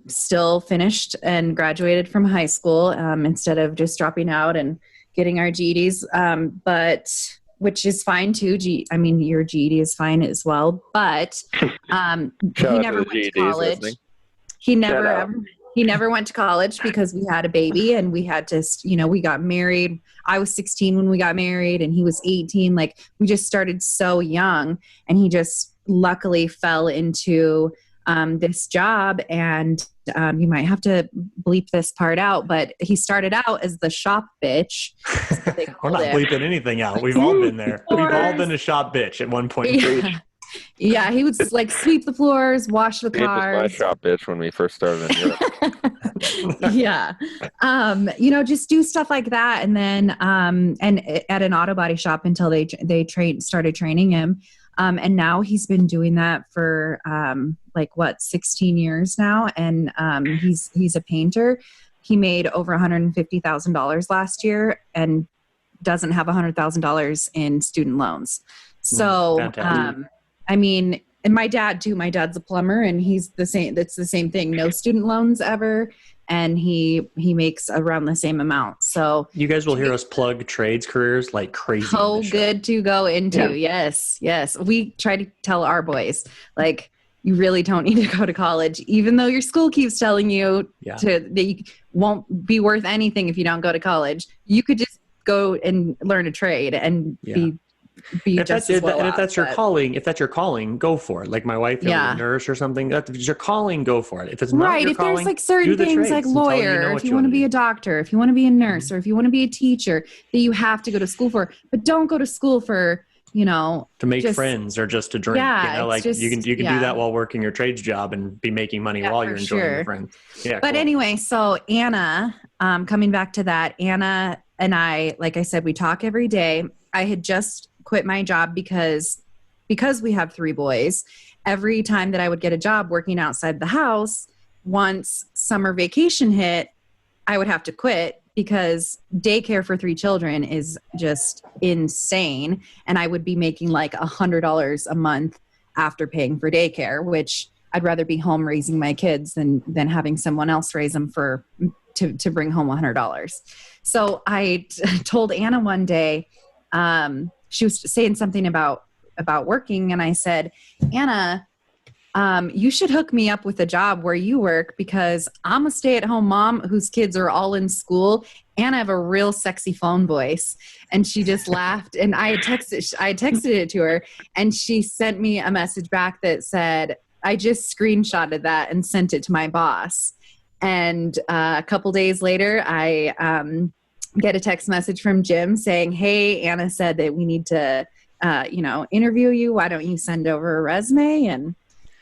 still finished and graduated from high school instead of just dropping out and getting our GEDs. But which is fine too. I mean, your GED is fine as well. But he never went to college. He never went to college because we had a baby, and we had to, we got married. I was 16 when we got married, and he was 18. Like, we just started so young, and he just luckily fell into this job. And you might have to bleep this part out, but he started out as the shop bitch. We're not bleeping anything out. We've all been there. We've all been a shop bitch at one point. Yeah, he would like sweep the floors, wash the cars. Gabe was my shop bitch when we first started in Europe. Yeah. Just do stuff like that. And then, and at an auto body shop until they started training him. And now he's been doing that for, 16 years now. And, he's a painter. He made over $150,000 last year and doesn't have $100,000 in student loans. So, I mean, and my dad too, my dad's a plumber, and he's the same. That's the same thing. No student loans ever. And he makes around the same amount. So you guys will hear us plug trades careers like crazy. So good to go into. Yeah. Yes. We try to tell our boys, like, you really don't need to go to college, even though your school keeps telling you that you won't be worth anything if you don't go to college. You could just go and learn a trade and be if that's your calling, go for it. Like my wife, a nurse or something. If it's your calling, go for it. If it's not your calling, there's like certain things like lawyer, if you want to be a doctor, if you want to be a nurse, or if you want to be a teacher, that you have to go to school for. But don't go to school for, to make friends or just to drink. You can do that while working your trades job and be making money while you're enjoying your friends. Yeah. But anyway, so Anna, coming back to that, Anna and I, like I said, we talk every day. I had just quit my job because we have 3 boys. Every time that I would get a job working outside the house, once summer vacation hit, I would have to quit because daycare for 3 children is just insane. And I would be making like $100 a month after paying for daycare, which I'd rather be home raising my kids than having someone else raise them to bring home $100. So I told Anna one day, she was saying something about working. And I said, Anna, you should hook me up with a job where you work, because I'm a stay-at-home mom whose kids are all in school, and I have a real sexy phone voice. And she just laughed. And I had texted it to her, and she sent me a message back that said, I just screenshotted that and sent it to my boss. And a couple days later, I get a text message from Jim saying, hey, Anna said that we need to, interview you. Why don't you send over a resume? And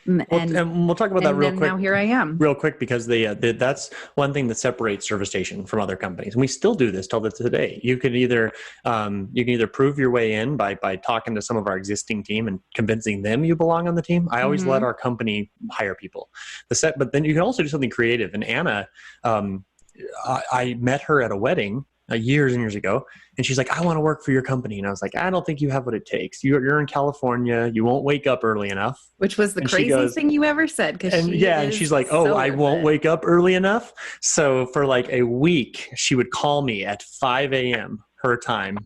we'll talk about that real quick. Now here I am. Real quick, because that's one thing that separates Service Station from other companies. And we still do this till today. You can either prove your way in by talking to some of our existing team and convincing them you belong on the team. I always let our company hire people. But then you can also do something creative. And Anna, I met her at a wedding years and years ago, and she's like, I want to work for your company. And I was like, I don't think you have what it takes. You're in California. You won't wake up early enough. Which was the craziest thing you ever said. And she's like, I won't wake up early enough. So for like a week, she would call me at 5 a.m. her time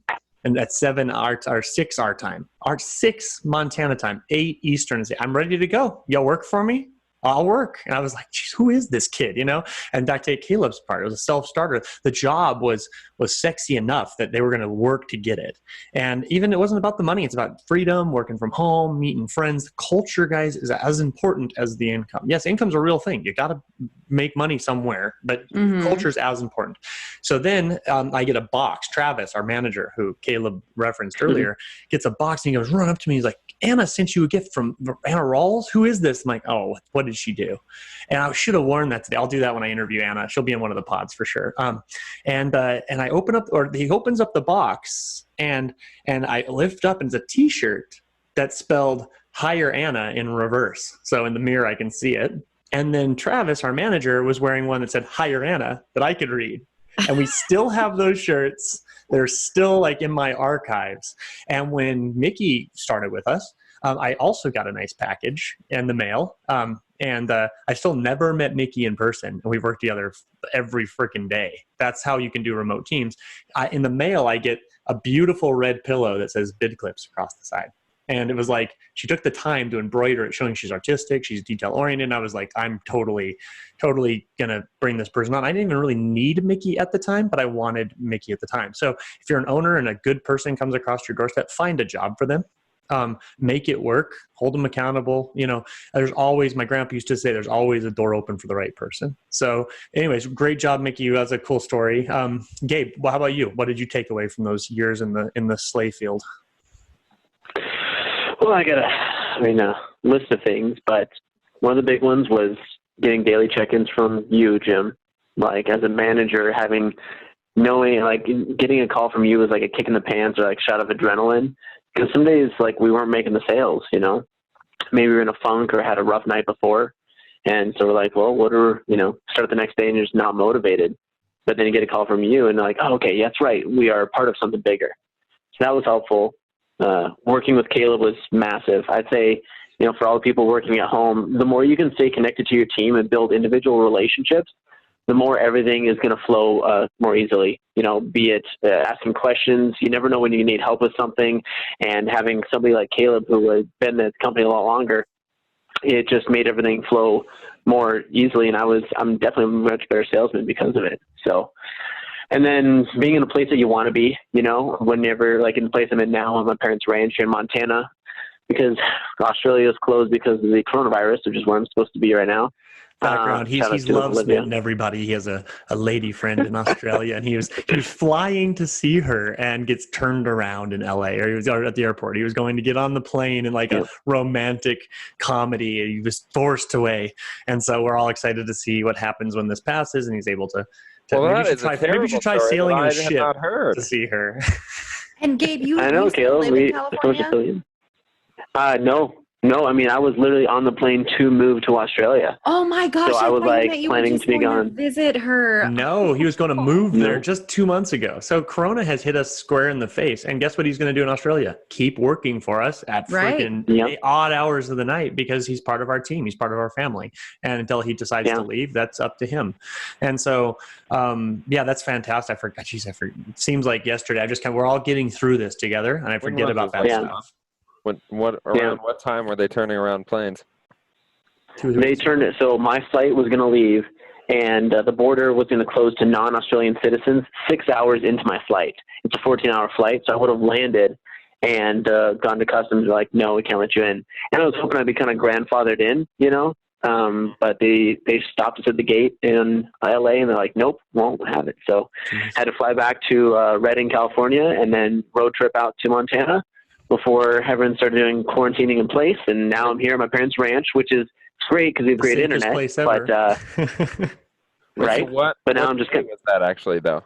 and at 7 or 6 our time, 6 Montana time, 8 Eastern, and say, I'm ready to go. Y'all work for me? I'll work. And I was like, geez, who is this kid? You know? And back to Caleb's part, it was a self-starter. The job was sexy enough that they were going to work to get it. And even it wasn't about the money. It's about freedom, working from home, meeting friends. Culture, guys, is as important as the income. Yes, income's a real thing. You got to make money somewhere, but culture is as important. So then I get a box. Travis, our manager, who Caleb referenced earlier, gets a box and he goes, run up to me. He's like, Anna sent you a gift from Anna Rawls. Who is this? I'm like, oh, what did she do? And I should have worn that today. I'll do that when I interview Anna. She'll be in one of the pods for sure. And I open up, or he opens up the box, and I lift up, and it's a T-shirt that spelled "Hire Anna" in reverse. So in the mirror, I can see it. And then Travis, our manager, was wearing one that said "Hire Anna" that I could read. And we still have those shirts. They're still like in my archives. And when Mickey started with us, I also got a nice package in the mail. And I still never met Mickey in person. And we've worked together every freaking day. That's how you can do remote teams. In the mail, I get a beautiful red pillow that says Bid Clips across the side. And it was like, she took the time to embroider it, showing she's artistic, she's detail oriented. And I was like, I'm totally going to bring this person on. I didn't even really need Mickey at the time, but I wanted Mickey at the time. So if you're an owner and a good person comes across your doorstep, find a job for them. Make it work, hold them accountable. You know, there's always, my grandpa used to say, there's always a door open for the right person. So anyways, great job, Mickey. That's a cool story. Gabe, well, how about you? What did you take away from those years in the sleigh field? Well, I got a list of things, but one of the big ones was getting daily check-ins from you, Jim. Like, as a manager, knowing, like, getting a call from you was like a kick in the pants or like shot of adrenaline. Because some days, like, we weren't making the sales, you know. Maybe we were in a funk or had a rough night before. And so we're like, well, start the next day and you're just not motivated. But then you get a call from you and they're like, oh, okay, that's right. We are part of something bigger. So that was helpful. Working with Caleb was massive. I'd say, you know, for all the people working at home, the more you can stay connected to your team and build individual relationships, the more everything is going to flow more easily. You know, be it asking questions. You never know when you need help with something. And having somebody like Caleb, who has been at the company a lot longer, it just made everything flow more easily. And I'm definitely a much better salesman because of it. So, and then being in a place that you want to be, you know, whenever, like in the place I'm in now on my parents' ranch in Montana, because Australia is closed because of the coronavirus, which is where I'm supposed to be right now. Background. He's loves meeting everybody. He has a lady friend in Australia, and he was flying to see her and gets turned around in LA, or he was at the airport. He was going to get on the plane in like a romantic comedy, and he was forced away. And so we're all excited to see what happens when this passes, and he's able to maybe you should try sailing in a ship to see her. And Gabe, I know, Caleb. Live in California? No, I mean, I was literally on the plane to move to Australia. Oh my gosh. So I was like planning to be gone. Visit her. No, he was going to move there just 2 months ago. So Corona has hit us square in the face. And guess what he's going to do in Australia? Keep working for us at freaking odd hours of the night, because he's part of our team. He's part of our family. And until he decides to leave, that's up to him. And so, that's fantastic. I forgot. It seems like yesterday. We're all getting through this together, and I forget about that stuff. What time were they turning around planes? They turned it. So my flight was going to leave, and the border was going to close to non-Australian citizens 6 hours into my flight. It's a 14-hour flight, so I would have landed and gone to customs. They're like, no, we can't let you in. And I was hoping I'd be kind of grandfathered in, you know. But they stopped us at the gate in LA, and they're like, nope, won't have it. So I had to fly back to Redding, California, and then road trip out to Montana before everyone started doing quarantining in place. And now I'm here at my parents' ranch, which is great because we have great internet. But right. So but now I'm just getting that actually though.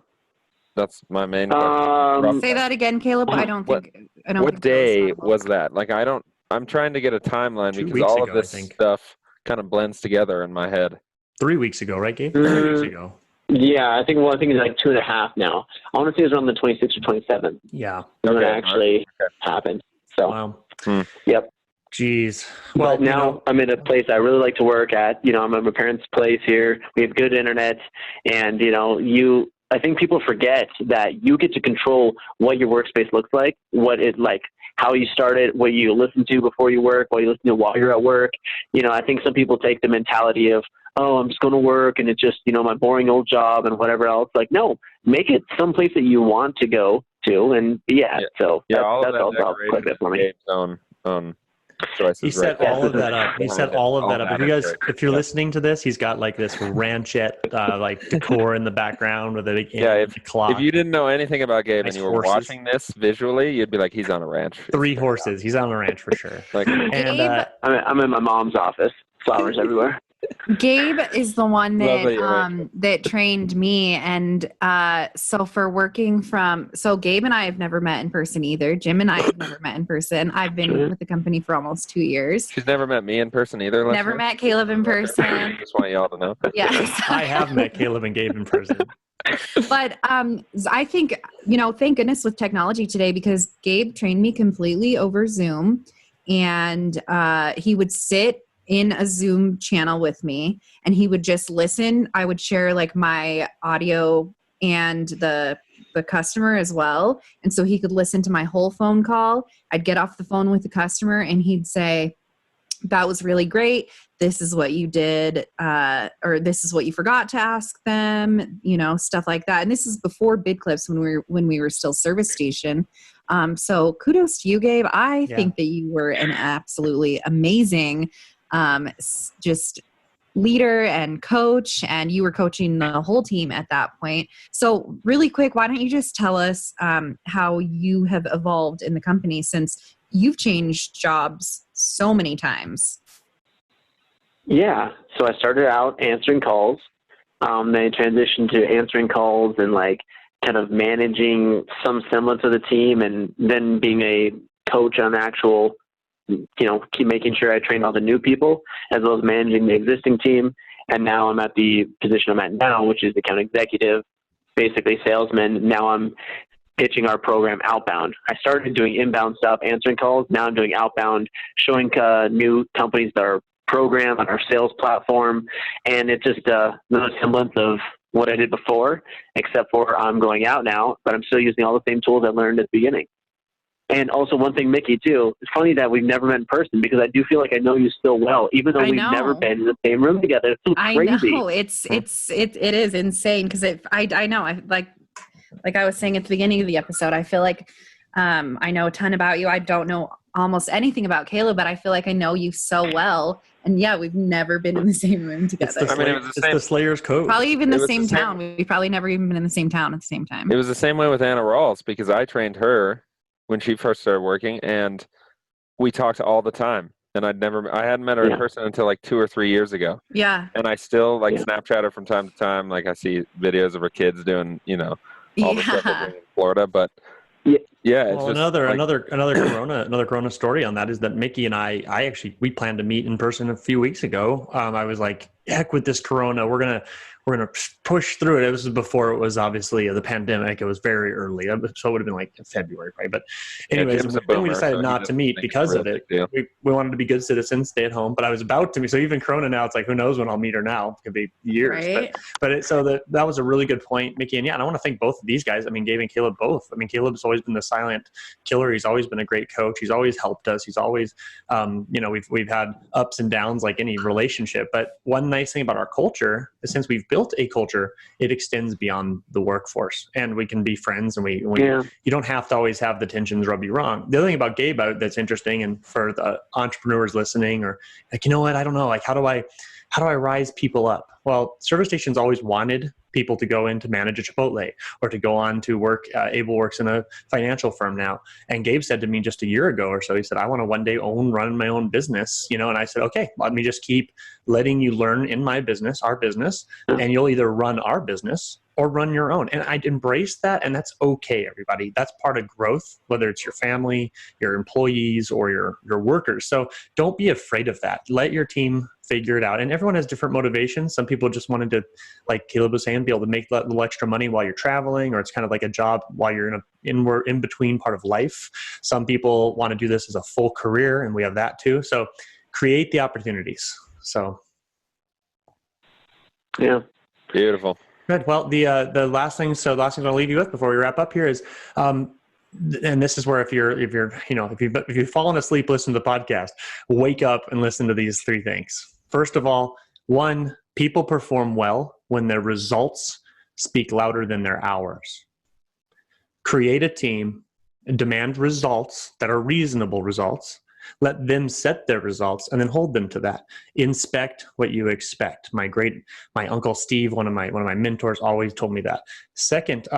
That's my main question. Say that again, Caleb. What day was that? Like, I'm trying to get a timeline because all of this stuff kind of blends together in my head. 3 weeks ago, right, Gabe? 3 weeks ago. Yeah, I think it's like 2.5 now. I want to say it was around the 26th or 27th. Yeah. When it actually happened. So, wow. Yep. Jeez. Well, now I'm in a place I really like to work at. You know, I'm at my parents' place here. We have good internet, and you know, I think people forget that you get to control what your workspace looks like, how you start it, what you listen to before you work, what you listen to while you're at work. I think some people take the mentality of, oh, I'm just going to work and it's just, my boring old job and whatever else. Like, no, make it someplace that you want to go to. And so that's also how click it for me. He set all of that up. He set all of that up. If you're listening to this, he's got like this ranchette like decor in the background with a clock. If you didn't know anything about Gabe and you were watching this visually, you'd be like, he's on a ranch. 3 horses. He's on a ranch for sure. Gabe, I'm in my mom's office. Flowers everywhere. Gabe is the one that trained me, and so Gabe and I have never met in person either. Jim and I have never met in person. I've been with the company for almost 2 years. She's never met me in person either. Never met Caleb in person. Just want y'all to know. Yes, I have met Caleb and Gabe in person. But I think thank goodness with technology today, because Gabe trained me completely over Zoom, and he would sit in a Zoom channel with me and he would just listen. I would share like my audio and the customer as well. And so he could listen to my whole phone call. I'd get off the phone with the customer and he'd say, that was really great. This is what you did, or this is what you forgot to ask them, stuff like that. And this is before Bid Clips when we were still Service Station. So kudos to you, Gabe. I think that you were an absolutely amazing just leader and coach, and you were coaching the whole team at that point. So really quick, why don't you just tell us how you have evolved in the company since you've changed jobs so many times? Yeah. So I started out answering calls. Then I transitioned to answering calls and like kind of managing some semblance of the team, and then being a coach on the actual, keep making sure I train all the new people as well as managing the existing team. And now I'm at the position I'm at now, which is account executive, basically salesman. Now I'm pitching our program outbound. I started doing inbound stuff, answering calls. Now I'm doing outbound, showing new companies our program on our sales platform. And it's just another semblance of what I did before, except for I'm going out now, but I'm still using all the same tools I learned at the beginning. And also one thing, Mickey, too, it's funny that we've never met in person, because I do feel like I know you still well, even though we've never been in the same room together. It's so crazy. I know. It is insane, because I know. Like I was saying at the beginning of the episode, I feel like I know a ton about you. I don't know almost anything about Caleb, but I feel like I know you so well. And we've never been in the same room together. It's the Slayer's Code. Probably even the same town. We've probably never even been in the same town at the same time. It was the same way with Anna Rawls, because I trained her when she first started working, and we talked all the time. And I hadn't met her in person until like 2 or 3 years ago. Yeah. And I still Snapchat her from time to time. Like I see videos of her kids doing, all the stuff they're doing in Florida. But it's well, another Corona story on that is that Mickey and I we planned to meet in person a few weeks ago. I was like, heck with this Corona, we're gonna push through it. It was before it was obviously the pandemic. It was very early, so it would have been like February, right? But anyways, then we decided not to meet because of it. We wanted to be good citizens, stay at home. But I was about to meet. So even Corona now, it's like, who knows when I'll meet her now? It could be years. Right. That was a really good point, Mickey. And I want to thank both of these guys. I mean, Gabe and Caleb both. I mean, Caleb's always been the silent killer. He's always been a great coach. He's always helped us. He's always, we've had ups and downs like any relationship. But one nice thing about our culture is, since we've built a culture, it extends beyond the workforce, and we can be friends, and you don't have to always have the tensions rub you wrong. The other thing about Gabe that's interesting, and for the entrepreneurs listening, or like, what, I don't know, like, how do I rise people up? Well, Service Station's always wanted people to go in to manage a Chipotle, or to go on to work. Abel works in a financial firm now. And Gabe said to me just a year ago or so, he said, I want to one day run my own business, and I said, okay, let me just keep letting you learn in my business, our business, and you'll either run our business or run your own. And I'd embrace that. And that's okay, everybody. That's part of growth, whether it's your family, your employees, or your workers. So don't be afraid of that. Let your team figure it out. And everyone has different motivations. Some people just wanted to, like Caleb was saying, be able to make that little extra money while you're traveling, or it's kind of like a job while you're in between part of life. Some people want to do this as a full career, and we have that too. So create the opportunities. So. Yeah. Beautiful. Good. Well, the last thing I'll leave you with before we wrap up here is, and this is where if you've fallen asleep, listen to the podcast, wake up and listen to these 3 things. First of all, 1, people perform well when their results speak louder than their hours. Create a team and demand results that are reasonable results. Let them set their results and then hold them to that. Inspect what you expect. My Uncle Steve, one of my mentors, always told me that. Second,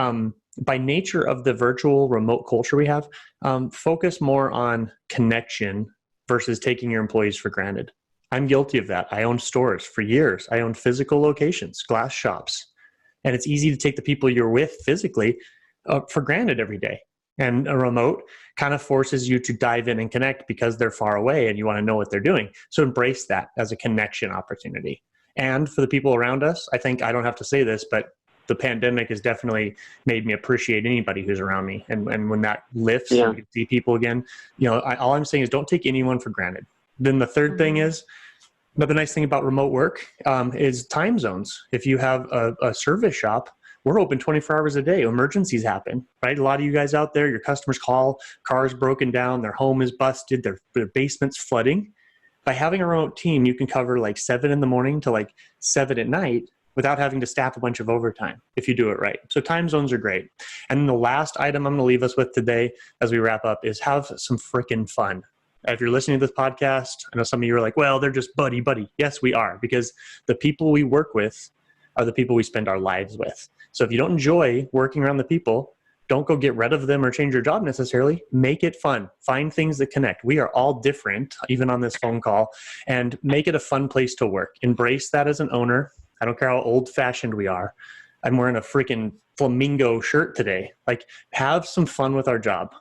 by nature of the virtual remote culture we have, focus more on connection versus taking your employees for granted. I'm guilty of that. I owned stores for years. I owned physical locations, glass shops. And it's easy to take the people you're with physically for granted every day. And a remote kind of forces you to dive in and connect because they're far away and you want to know what they're doing. So embrace that as a connection opportunity. And for the people around us, I think I don't have to say this, but the pandemic has definitely made me appreciate anybody who's around me. And when that lifts and we can see people again, all I'm saying is don't take anyone for granted. Then the third thing is, another nice thing about remote work is time zones. If you have a service shop, we're open 24 hours a day. Emergencies happen, right? A lot of you guys out there, your customers call, cars broken down, their home is busted, their basement's flooding. By having a remote team, you can cover like 7 in the morning to like 7 at night without having to staff a bunch of overtime if you do it right. So time zones are great. And the last item I'm going to leave us with today as we wrap up is have some freaking fun. If you're listening to this podcast, I know some of you are like, well, they're just buddy. Yes, we are, because the people we work with are the people we spend our lives with. So if you don't enjoy working around the people, don't go get rid of them or change your job necessarily. Make it fun. Find things that connect. We are all different, even on this phone call, and make it a fun place to work. Embrace that as an owner. I don't care how old-fashioned we are. I'm wearing a freaking flamingo shirt today. Like, have some fun with our job.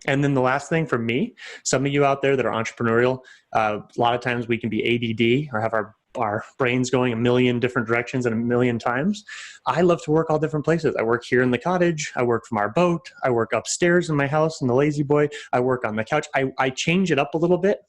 And then the last thing for me, some of you out there that are entrepreneurial, a lot of times we can be ADD or have our brains going a million different directions and a million times. I love to work all different places. I work here in the cottage. I work from our boat. I work upstairs in my house in the lazy boy. I work on the couch. I change it up a little bit,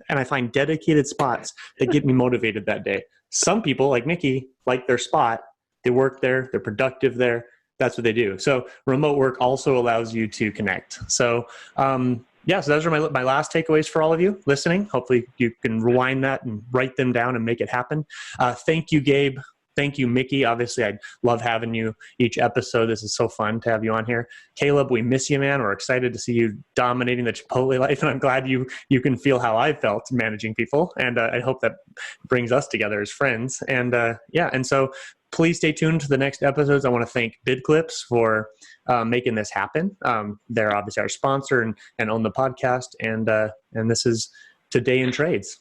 and I find dedicated spots that get me motivated that day. Some people, like Nikki, like their spot. They work there. They're productive there. That's what they do. So remote work also allows you to connect. So, so those are my last takeaways for all of you listening. Hopefully you can rewind that and write them down and make it happen. Thank you, Gabe. Thank you, Mickey. Obviously, I love having you each episode. This is so fun to have you on here. Caleb, we miss you, man. We're excited to see you dominating the Chipotle life, and I'm glad you can feel how I felt managing people. And I hope that brings us together as friends. And and so please stay tuned to the next episodes. I want to thank BidClips for making this happen. They're obviously our sponsor and own the podcast. And this is Today in Trades.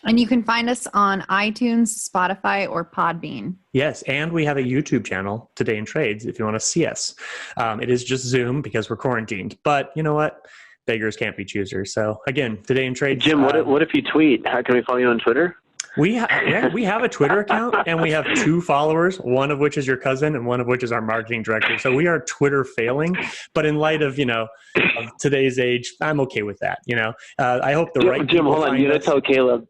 And you can find us on iTunes, Spotify, or Podbean. Yes, and we have a YouTube channel, Today in Trades, if you want to see us. It is just Zoom because we're quarantined. But you know what? Beggars can't be choosers. So again, Today in Trades. Jim, what if you tweet? How can we follow you on Twitter? We have a Twitter account, and we have 2 followers, one of which is your cousin and one of which is our marketing director. So we are Twitter failing, but in light of, of today's age, I'm okay with that. I hope the right Jim, hold on. You got to tell Caleb.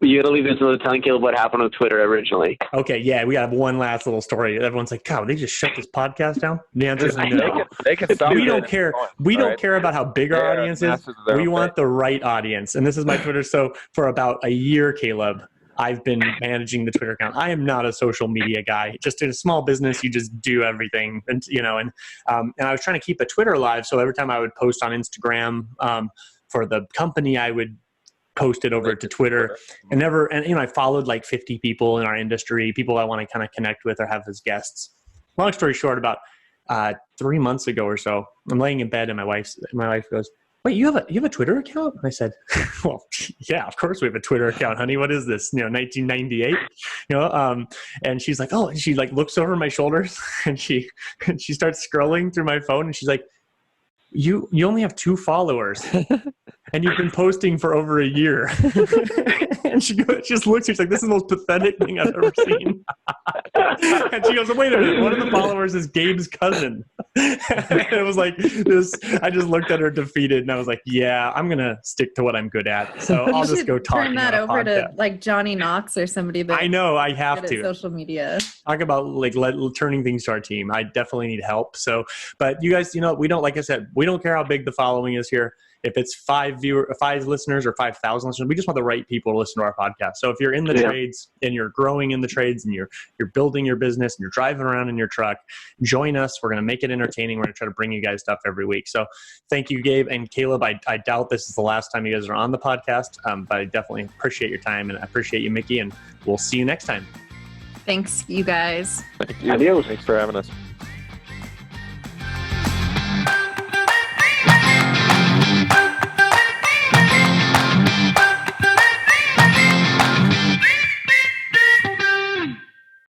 You got to leave this with telling Caleb what happened on Twitter originally. Okay, yeah, we have one last little story. Everyone's like, God, they just shut this podcast down? The answer is no. They can stop. We don't care. We don't care about how big our audience is. We want the right audience. And this is my Twitter. So for about a year, Caleb, I've been managing the Twitter account. I am not a social media guy. Just in a small business, you just do everything, and I was trying to keep a Twitter alive. So every time I would post on Instagram for the company, I would post it over to Twitter. And I followed like 50 people in our industry, people I want to kind of connect with or have as guests. Long story short, about 3 months ago or so, I'm laying in bed and my wife goes, "Wait, you have a Twitter account?" And I said, "Well, yeah, of course we have a Twitter account, honey. What is this? 1998?" And she's like, "Oh," and she like looks over my shoulders and she starts scrolling through my phone and she's like, "You only have 2 followers, and you've been posting for over a year." And she just looks. She's like, "This is the most pathetic thing I've ever seen." And she goes, "Wait a minute. One of the followers is Gabe's cousin." It was like this. I just looked at her defeated, and I was like, "Yeah, I'm gonna stick to what I'm good at." So I'll just go talk. Turn that over to like Johnny Knox or somebody. I know I have to. Social media. Talk about like turning things to our team. I definitely need help. So, but you guys, we don't, like I said, we don't care how big the following is here. If it's 5 listeners or 5,000 listeners, we just want the right people to listen to our podcast. So if you're in the trades and you're growing in the trades and you're building your business and you're driving around in your truck, join us. We're going to make it entertaining. We're going to try to bring you guys stuff every week. So thank you, Gabe and Caleb. I doubt this is the last time you guys are on the podcast, but I definitely appreciate your time, and I appreciate you, Mickey, and we'll see you next time. Thanks, you guys. Thank you. Adios. Thanks for having us.